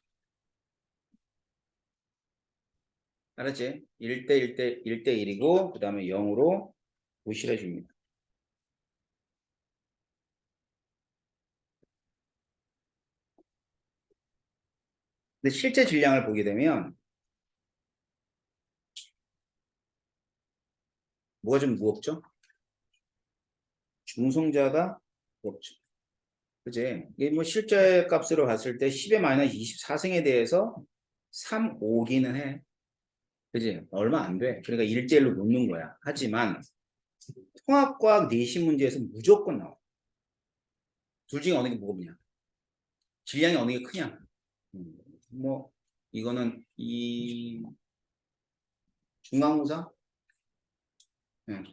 알았지? 1대1이고 그 다음에 0으로 부실해집니다. 근데 실제 질량을 보게 되면 뭐가 좀 무겁죠? 중성자가 무겁죠. 그지? 이게 뭐 실제 값으로 봤을 때 10의 마이너스 24승에 대해서 3,5기는 해. 그지? 얼마 안 돼. 그러니까 1대1로 놓는 거야. 하지만 통합과학 내신 문제에서 무조건 나와. 둘 중에 어느 게 무겁냐? 질량이 어느 게 크냐? 뭐 이거는 이 중앙호사? 네.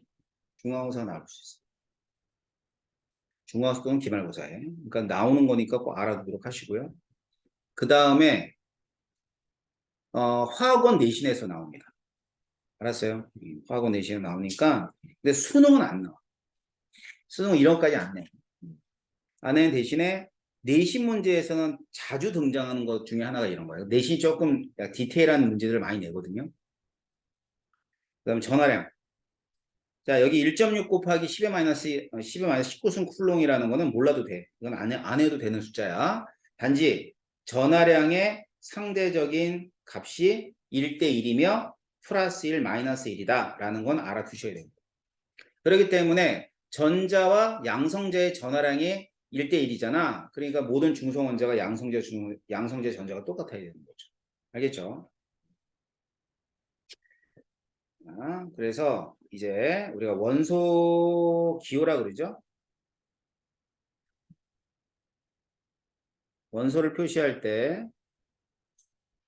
중앙호사 나올 수 있어. 중앙호사 또는 기말고사에. 그러니까 나오는 거니까 꼭 알아두도록 하시고요. 그 다음에 화학원 내신에서 나옵니다. 알았어요? 화학원 내신에 나오니까 근데 수능은 안 나와. 수능은 이런까지 안 내. 안 해. 대신에 내신 문제에서는 자주 등장하는 것 중에 하나가 이런 거예요. 내신이 조금 디테일한 문제들을 많이 내거든요. 그 다음에 전화량. 자, 여기 1.6 곱하기 10의 마이너스 19승 쿨롱이라는 거는 몰라도 돼. 이건 안 해도 되는 숫자야. 단지 전화량의 상대적인 값이 1대 1이며 플러스 1 마이너스 1이다 라는 건 알아두셔야 됩니다. 그렇기 때문에 전자와 양성자의 전화량이 1대 1이잖아. 그러니까 모든 중성원자가 양성자 전자가 똑같아야 되는 거죠. 알겠죠? 그래서 이제 우리가 원소 기호라 그러죠? 원소를 표시할 때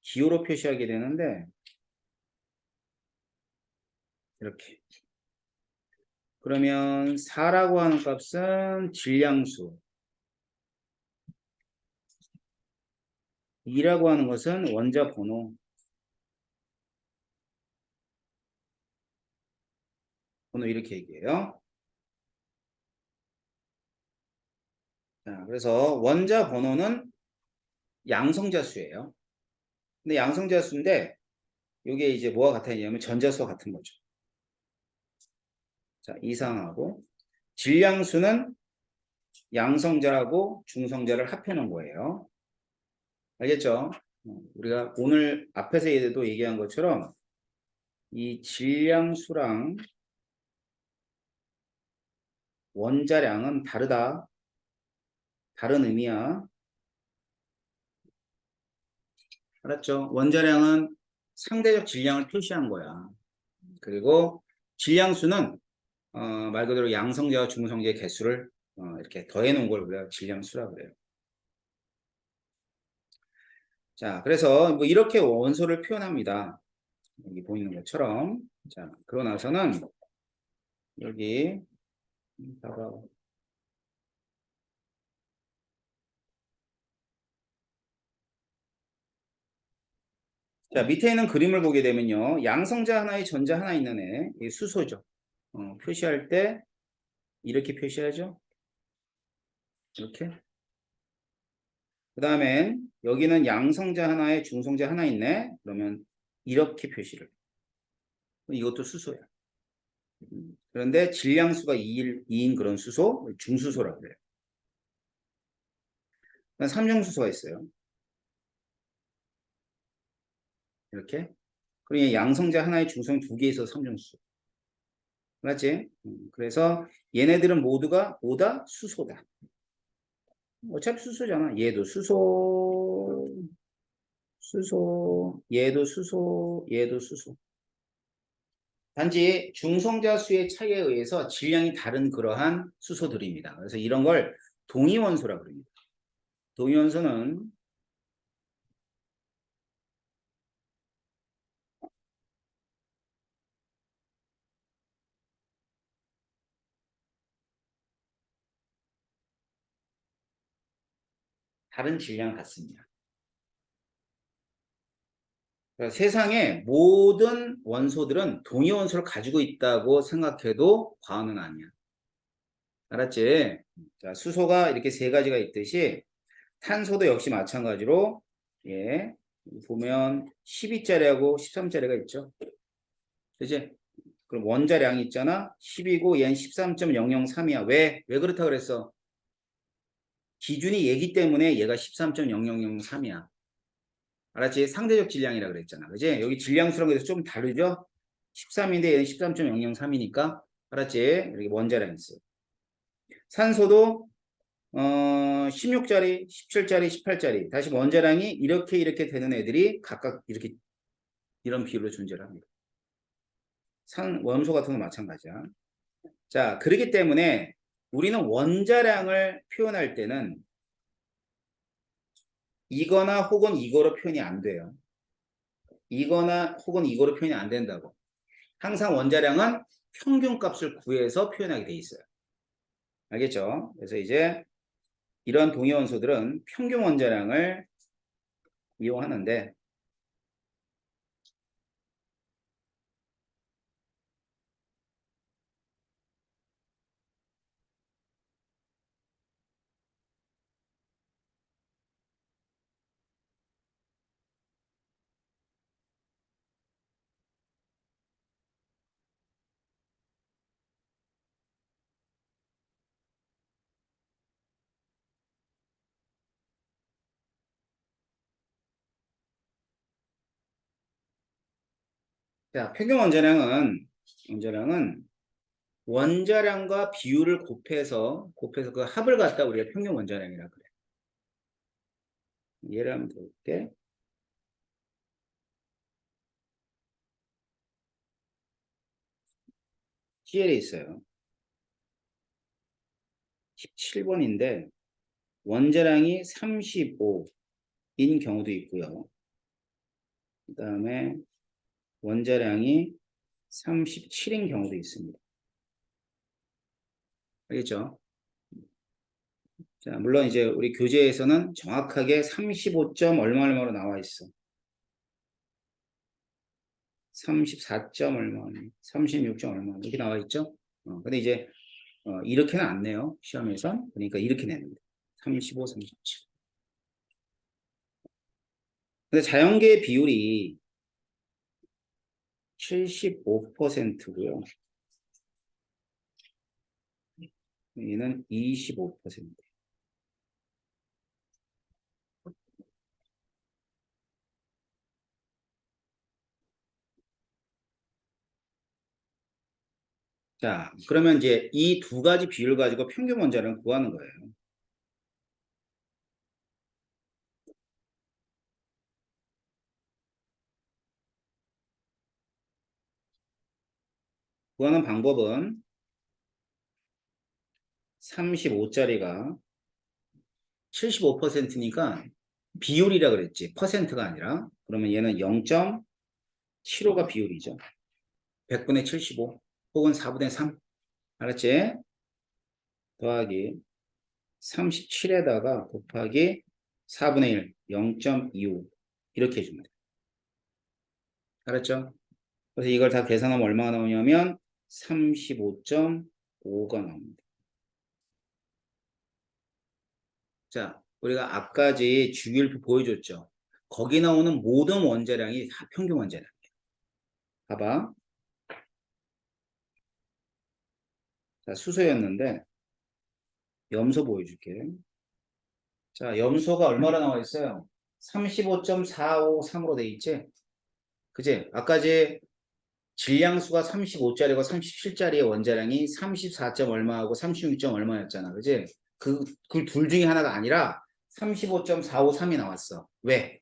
기호로 표시하게 되는데 이렇게. 그러면 4라고 하는 값은 질량수, 2라고 하는 것은 원자 번호, 이렇게 얘기해요. 자, 그래서 원자 번호는 양성자 수예요. 근데 양성자 수인데 이게 이제 뭐와 같아지냐면 전자수와 같은 거죠. 자, 이상하고 질량수는 양성자하고 중성자를 합해 놓은 거예요. 알겠죠? 우리가 오늘 앞에서 얘기한 것처럼 이 질량수랑 원자량은 다르다. 다른 의미야. 알았죠? 원자량은 상대적 질량을 표시한 거야. 그리고 질량수는 말 그대로 양성자와 중성자의 개수를 이렇게 더해 놓은 걸 우리가 질량수라고 그래요. 자, 그래서 뭐 이렇게 원소를 표현합니다. 여기 보이는 것처럼. 자, 그러고 나서는 여기 봐봐. 자, 밑에 있는 그림을 보게 되면요. 양성자 하나에 전자 하나 있는 애, 이 수소죠. 표시할 때 이렇게 표시하죠. 이렇게. 그 다음엔 여기는 양성자 하나에 중성자 하나 있네. 그러면 이렇게 표시를. 이것도 수소야. 그런데 질량수가 2인 그런 수소, 중수소라고 그래요. 삼중수소가 있어요. 이렇게. 그러니 양성자 하나에 중성 두 개 있어서 삼중수소. 맞지? 그래서 얘네들은 모두가 뭐다? 수소다. 어차피 수소잖아. 얘도 수소, 수소, 얘도 수소, 얘도 수소. 단지 중성자 수의 차이에 의해서 질량이 다른 그러한 수소들입니다. 그래서 이런 걸 동위원소라고 합니다. 동위원소는 다른 질량 같습니다. 그러니까 세상의 모든 원소들은 동위원소를 가지고 있다고 생각해도 과언은 아니야. 알았지? 자, 수소가 이렇게 세 가지가 있듯이 탄소도 역시 마찬가지로 보면 12짜리하고 13짜리가 있죠. 그지? 그럼 원자량이 있잖아. 10이고 얘는 13.003이야. 왜 그렇다 그랬어? 기준이 얘기 때문에 얘가 13.0003이야. 알았지? 상대적 질량이라 그랬잖아. 그지? 여기 질량수랑 그래서 좀 다르죠? 13인데 얘는 13.003이니까. 알았지? 여기 원자량 있어. 산소도 16짜리, 17짜리, 18짜리. 다시 원자량이 이렇게 되는 애들이 각각 이렇게 이런 비율로 존재를 합니다. 원소 같은 건 마찬가지야. 자, 그렇기 때문에 우리는 원자량을 표현할 때는 이거나 혹은 이거로 표현이 안 돼요. 이거나 혹은 이거로 표현이 안 된다고. 항상 원자량은 평균값을 구해서 표현하게 돼 있어요. 알겠죠? 그래서 이제 이런 동위 원소들은 평균 원자량을 이용하는데 자, 평균 원자량은 원자량과 비율을 곱해서 그 합을 갖다 우리가 평균 원자량이라 그래. 예를 한번 들어볼게. CL에 있어요. 17번인데 원자량이 35인 경우도 있고요. 그 다음에 원자량이 37인 경우도 있습니다. 알겠죠? 자, 물론 이제 우리 교재에서는 정확하게 35점 얼마로 나와 있어. 34점 얼마, 36점 얼마 이렇게 나와 있죠? 근데 이제 이렇게는 안 내요. 시험에서. 그러니까 이렇게 냅니다. 35, 37. 근데 자연계의 비율이 75%고요. 얘는 25%. 자, 그러면 이제 이 두 가지 비율 가지고 평균 원자량을 구하는 거예요. 구하는 방법은 35짜리가 75%니까 비율이라 그랬지. 퍼센트가 아니라. 그러면 얘는 0.75가 비율이죠. 100분의 75 혹은 4분의 3. 알았지? 더하기 37에다가 곱하기 4분의 1, 0.25 이렇게 해주면 돼. 알았죠? 그래서 이걸 다 계산하면 얼마가 나오냐면 35.5가 나옵니다. 자, 우리가 아까지 주기율표 보여줬죠? 거기 나오는 모든 원자량이 다 평균 원자량이에요. 봐봐. 자, 수소였는데 염소 보여줄게. 자, 염소가 얼마나 나와 있어요? 35.453으로 돼 있지? 그지? 아까지 질량수가 35짜리고 37짜리의 원자량이 34점 얼마하고 36점 얼마였잖아. 그지? 그 둘 중에 하나가 아니라 35.453이 나왔어. 왜?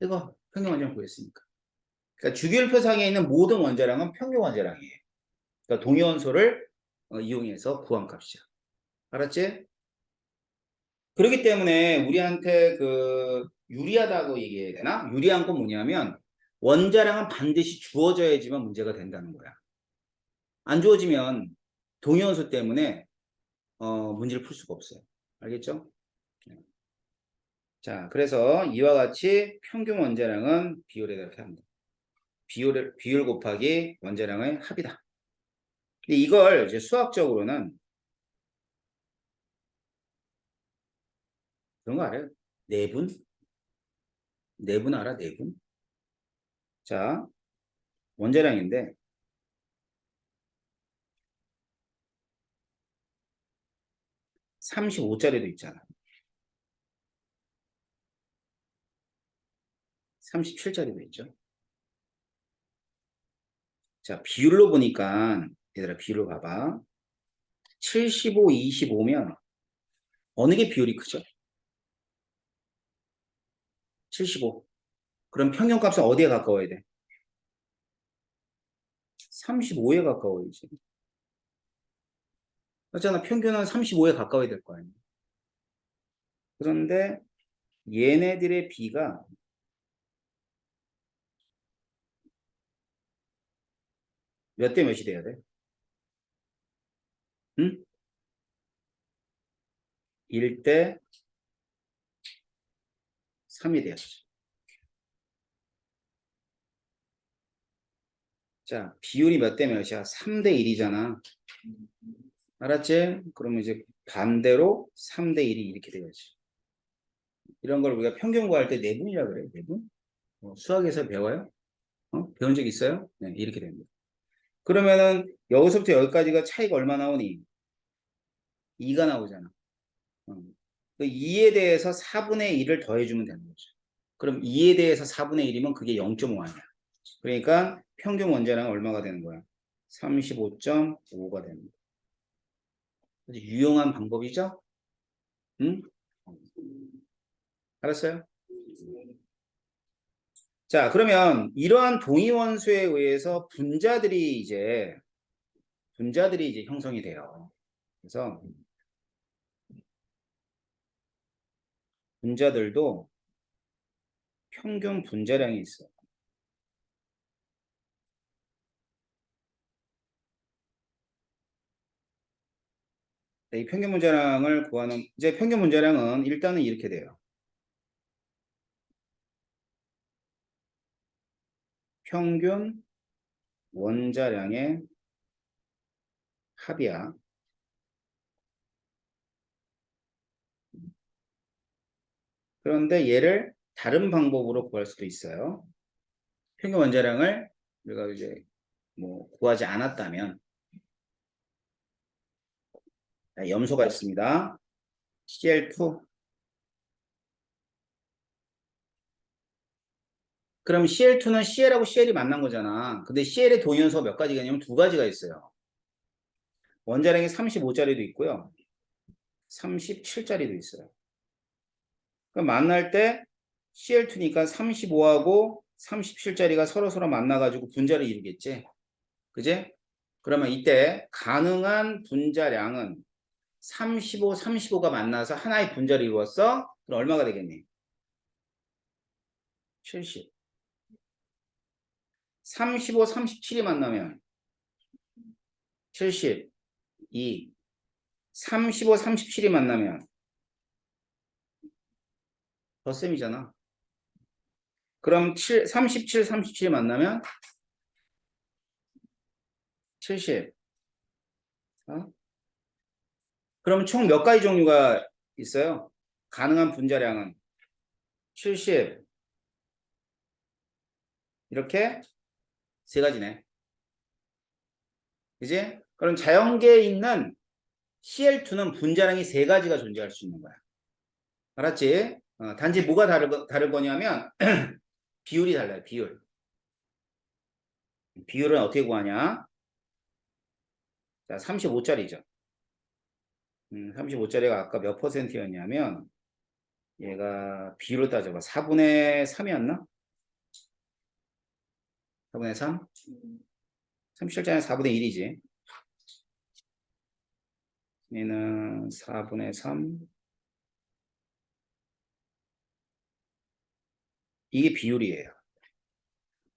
이거 평균 원자량 구했으니까. 그러니까 주기율표상에 있는 모든 원자량은 평균 원자량이에요. 그러니까 동위원소를 이용해서 구한 값이야. 알았지? 그렇기 때문에 우리한테 유리하다고 얘기해야 되나? 유리한 건 뭐냐면 원자량은 반드시 주어져야지만 문제가 된다는 거야. 안 주어지면 동위원소 때문에 문제를 풀 수가 없어요. 알겠죠? 자, 그래서 이와 같이 평균 원자량은 비율에 이렇게 합니다. 비율 곱하기 원자량의 합이다. 근데 이걸 이제 수학적으로는 그런 거 알아요? 내분? 내분 알아? 내분? 자, 원자량인데 35짜리도 있잖아. 37짜리도 있죠. 자, 비율로 보니까 얘들아 비율로 봐봐. 75, 25면 어느 게 비율이 크죠? 75. 그럼 평균값은 어디에 가까워야 돼? 35에 가까워야지. 그렇잖아. 평균은 35에 가까워야 될 거 아니야. 그런데 얘네들의 비가 몇 대 몇이 돼야 돼? 응? 1대 3이 돼야지. 자, 비율이 몇 대 몇이야? 3대 1이잖아. 알았지? 그러면 이제 반대로 3대 1이 이렇게 돼야지. 이런 걸 우리가 평균 구할 때 내분이라 그래. 내분? 수학에서 배워요? 배운 적 있어요? 네, 이렇게 됩니다. 그러면은 여기서부터 여기까지가 차이가 얼마 나오니? 2가 나오잖아. 그 2에 대해서 4분의 1을 더해주면 되는 거죠. 그럼 2에 대해서 4분의 1이면 그게 0.5 아니야. 그러니까 평균 원자량은 얼마가 되는 거야? 35.5가 되는 거야. 아주 유용한 방법이죠? 응? 알았어요? 자, 그러면 이러한 동위원수에 의해서 분자들이 이제 형성이 돼요. 그래서 분자들도 평균 분자량이 있어. 이 평균 분자량을 구하는 이제 평균 분자량은 일단은 이렇게 돼요. 평균 원자량의 합이야. 그런데 얘를 다른 방법으로 구할 수도 있어요. 평균 원자량을 우리가 이제 뭐 구하지 않았다면 염소가 있습니다. Cl2. 그럼 Cl2는 Cl하고 Cl이 만난 거잖아. 근데 Cl의 동위원소가 몇 가지가 있냐면 두 가지가 있어요. 원자량이 35짜리도 있고요. 37짜리도 있어요. 그럼 만날 때 Cl2니까 35하고 37짜리가 서로서로 만나가지고 분자를 이루겠지. 그지? 그러면 이때 가능한 분자량은 35, 35가 만나서 하나의 분자를 이루었어? 그럼 얼마가 되겠니? 70. 35, 37이 만나면 72. 35, 37이 만나면 덧셈이잖아. 그럼 37, 37이 만나면 70. 어? 그럼 총 몇 가지 종류가 있어요? 가능한 분자량은 70. 이렇게 세 가지네. 그지? 그럼 자연계에 있는 Cl2는 분자량이 세 가지가 존재할 수 있는 거야. 알았지? 단지 뭐가 다를 거냐면 비율이 달라요. 비율. 비율은 어떻게 구하냐? 자, 35짜리죠. 35짜리가 아까 몇 퍼센트였냐면 얘가 비율로 따져봐. 4분의 3이었나? 4분의 3? 37짜리는 4분의 1이지. 얘는 4분의 3. 이게 비율이에요.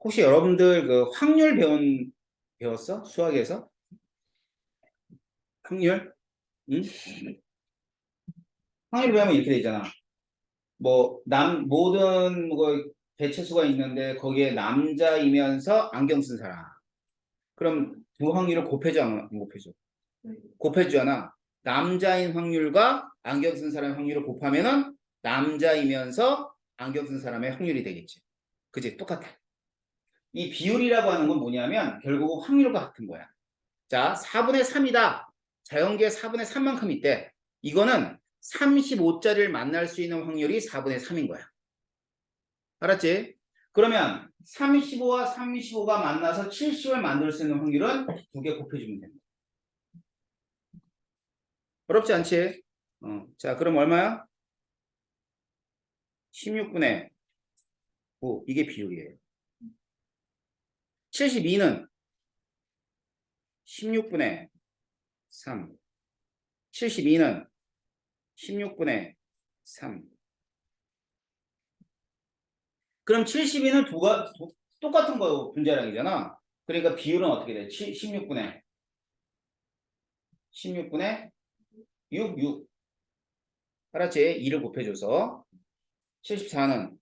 혹시 여러분들 그 확률 배웠어? 수학에서? 확률? 응? 확률 배우면 이렇게 되잖아. 뭐, 모든 뭐 개체수가 있는데 거기에 남자이면서 안경 쓴 사람. 그럼 두 확률을 곱해줘, 안 곱해줘? 곱해주잖아. 남자인 확률과 안경 쓴 사람의 확률을 곱하면은 남자이면서 안경 쓴 사람의 확률이 되겠지. 그치? 똑같아. 이 비율이라고 하는 건 뭐냐면 결국 확률과 같은 거야. 자, 4분의 3이다. 자연계에 4분의 3만큼 있대. 이거는 35짜리를 만날 수 있는 확률이 4분의 3인 거야. 알았지? 그러면 35와 35가 만나서 70을 만들 수 있는 확률은 2개 곱해주면 됩니다. 어렵지 않지? 자, 그럼 얼마야? 16분의 9. 이게 비율이에요. 72는 16분의 3. 72는 16분의 3. 그럼 72는 똑같은 거 분자량이잖아. 그러니까 비율은 어떻게 돼? 16분의 6, 6. 알았지? 2를 곱해줘서 74는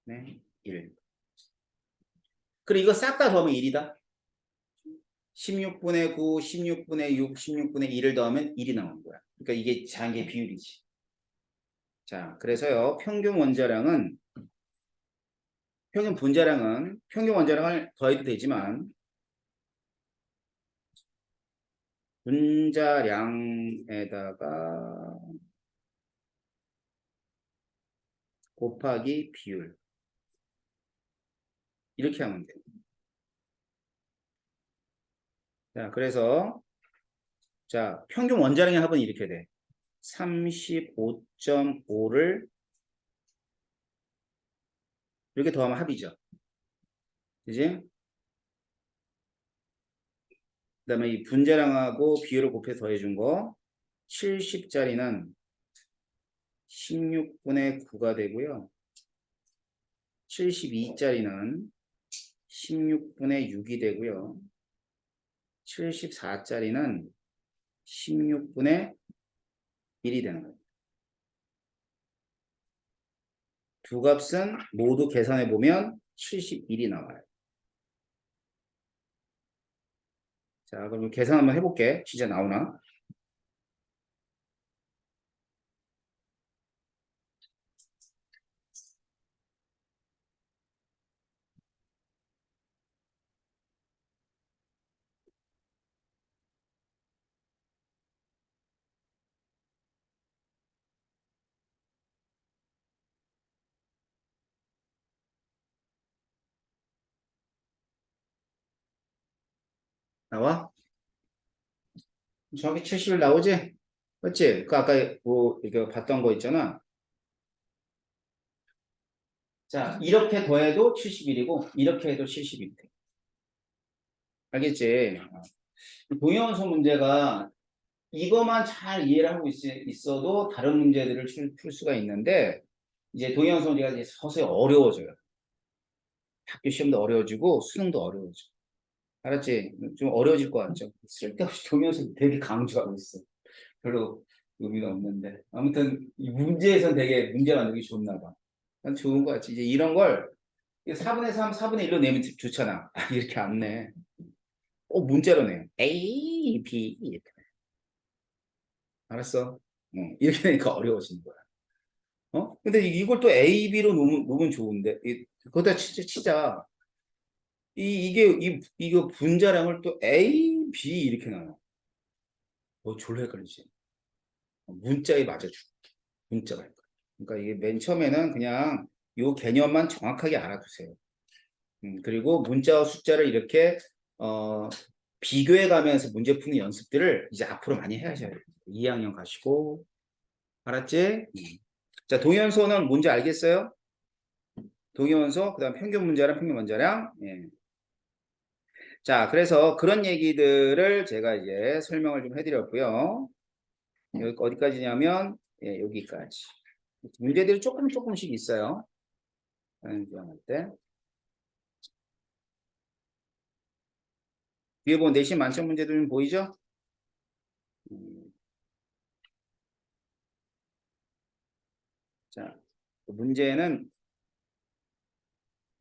네, 1. 그리고 이거 싹 다 더하면 1이다. 16분의 9, 16분의 6, 16분의 1을 더하면 1이 나오는 거야. 그러니까 이게 장의 비율이지. 자, 그래서요. 평균 분자량은 평균 원자량을 더해도 되지만 분자량에다가 곱하기 비율 이렇게 하면 돼요. 자, 그래서 자, 평균 원자량의 합은 이렇게 돼. 35.5를 이렇게 더하면 합이죠. 그지? 그 다음에 이 분자량하고 비율을 곱해서 더해준 거 70짜리는 16분의 9가 되고요. 72짜리는 16분의 6이 되고요. 74짜리는 16분의 1이 되는 거예요. 두 값은 모두 계산해 보면 71이 나와요. 자, 그럼 계산 한번 해볼게. 진짜 나오나? 나와? 정확히 70일 나오지? 맞지? 그 아까 뭐 이거 봤던 거 있잖아. 자, 이렇게 더해도 71이고 이렇게 해도 71이 돼. 알겠지? 동위원소 문제가 이거만 잘 이해를 하고 있어도 다른 문제들을 풀 수가 있는데 이제 동위원소 문제가 이제 서서히 어려워져요. 학교 시험도 어려워지고 수능도 어려워져. 알았지? 좀 어려워질 것 같죠? 쓸데없이 동위원소 되게 강조하고 있어. 별로 의미가 없는데. 아무튼 이 문제에선 되게 문제 만들기 좋나 봐. 난 좋은 거 같지. 이제 이런 걸 4분의 3, 4분의 1로 내면 좋잖아. 이렇게 안 내. 문자로 내. A, B 이렇게. 알았어? 이렇게 되니까 어려워지는 거야. 근데 이걸 또 A, B로 놓으면 좋은데. 그거다 치자. 이거 분자량을 또 A, B 이렇게 나눠. 졸라 헷갈리지. 문자에 맞아주고. 문자가 헷갈려. 그러니까 이게 맨 처음에는 그냥 요 개념만 정확하게 알아두세요. 그리고 문자와 숫자를 이렇게 비교해 가면서 문제 푸는 연습들을 이제 앞으로 많이 해야죠. 2학년 가시고. 알았지? 자, 동위원소는 뭔지 알겠어요? 동위원소, 그 다음 평균 문자량, 평균 원자량. 예. 자, 그래서 그런 얘기들을 제가 이제 설명을 좀 해드렸고요. 여기 어디까지냐면, 예, 여기까지. 문제들이 조금씩 있어요. 할 때. 위에 보면 내신 만점 문제도 좀 보이죠? 자, 문제는,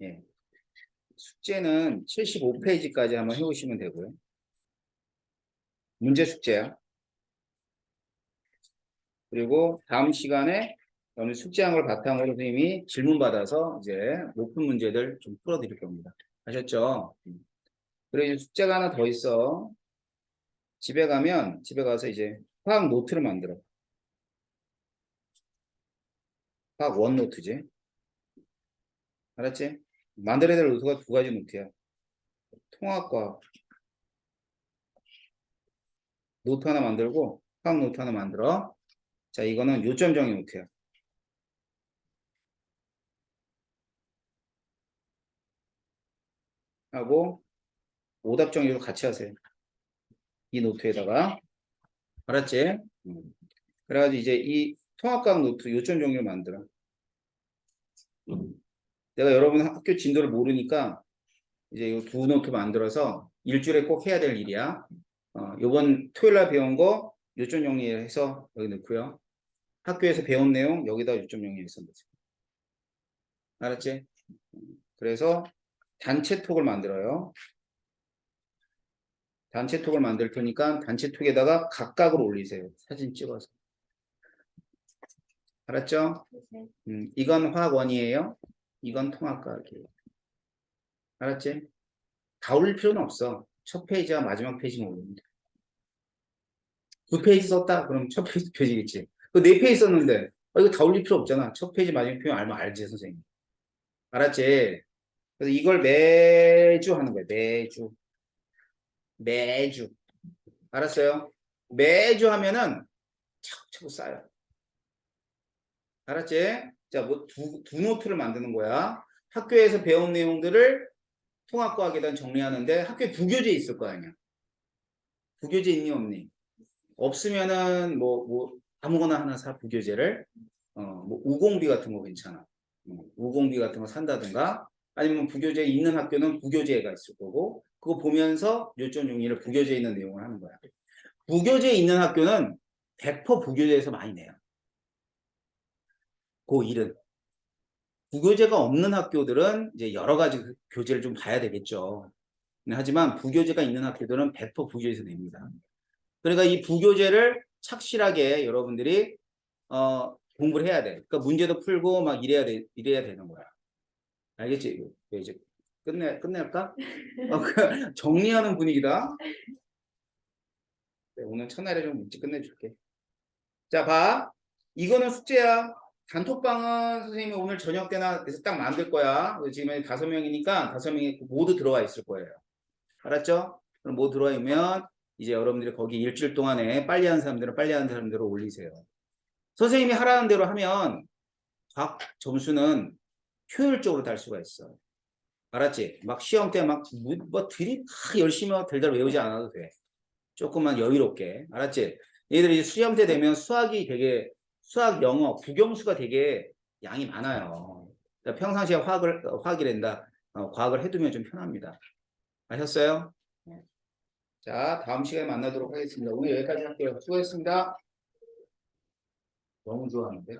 예, 숙제는 75페이지까지 한번 해오시면 되고요. 문제 숙제야. 그리고 다음 시간에 오늘 숙제한 걸 바탕으로 선생님이 질문 받아서 이제 높은 문제들 좀 풀어드릴 겁니다. 아셨죠? 그리고 숙제가 하나 더 있어. 집에 가서 이제 화학 노트를 만들어. 화학 원 노트지. 알았지? 만들어야 될 노트가 두 가지 노트야. 통합과 노트 하나 만들고 화학 노트 하나 만들어. 자, 이거는 요점 정의 노트야. 하고 오답 정의도 같이 하세요. 이 노트에다가. 알았지? 그래가지고 이제 이 통합과학 노트 요점 정의를 만들어. 내가 여러분 학교 진도를 모르니까 이제 이 두 노트 만들어서 일주일에 꼭 해야 될 일이야. 요번 토요일 날 배운 거 요점 정리해서 여기 넣고요. 학교에서 배운 내용 여기다 요점 정리해서 넣으세요. 알았지? 그래서 단체톡을 만들어요. 단체톡을 만들 테니까 단체톡에다가 각각으로 올리세요. 사진 찍어서. 알았죠? 네. 이건 화학원이에요. 이건 통합과학이에요. 알았지? 다 올릴 필요는 없어. 첫 페이지와 마지막 페이지만 올리면 돼. 두 페이지 썼다? 그럼 첫 페이지 표지겠지. 그 네 페이지 썼는데 이거 다 올릴 필요 없잖아. 첫 페이지 마지막 표현 알면 알지, 선생님. 알았지? 그래서 이걸 매주 하는 거예요. 매주. 알았어요? 매주 하면은 차곡차곡 쌓여. 알았지? 자, 뭐 두 노트를 만드는 거야. 학교에서 배운 내용들을 통합과학에다 정리하는데 학교에 부교재 있을 거 아니야. 부교재 있니 없니? 없으면은 뭐 아무거나 하나 사 부교재를. 뭐 우공비 같은 거 괜찮아. 우공비 같은 거 산다든가 아니면 부교재 있는 학교는 부교재가 있을 거고 그거 보면서 요점 정리를 부교재에 있는 내용을 하는 거야. 부교재에 있는 학교는 100% 부교재에서 많이 내요. 고1은. 부교재가 없는 학교들은 이제 여러 가지 교재를 좀 봐야 되겠죠. 하지만 부교재가 있는 학교들은 100% 부교재에서 냅니다. 그러니까 이 부교재를 착실하게 여러분들이 공부를 해야 돼. 그러니까 문제도 풀고 막 이래야 되는 거야. 알겠지? 이제 끝낼까? 정리하는 분위기다. 네, 오늘 첫날에 좀 일찍 끝내줄게. 자, 봐. 이거는 숙제야. 단톡방은 선생님이 오늘 저녁 때나 해서 딱 만들 거야. 지금 5명이니까 5명이 모두 들어와 있을 거예요. 알았죠? 그럼 모두 들어와 있으면 이제 여러분들이 거기 일주일 동안에 빨리 하는 사람들은 빨리 하는 사람대로 올리세요. 선생님이 하라는 대로 하면 과학 점수는 효율적으로 달 수가 있어. 알았지? 막 시험 때 막 뭐 드립 열심히 들들 외우지 않아도 돼. 조금만 여유롭게. 알았지? 얘들이 시험 때 되면 수학, 영어, 국영수가 되게 양이 많아요. 그러니까 평상시에 화학이란다. 과학을 해두면 좀 편합니다. 아셨어요? 자, 다음 시간에 만나도록 하겠습니다. 오늘 여기까지 할게요. 수고했습니다. 너무 좋아하는데.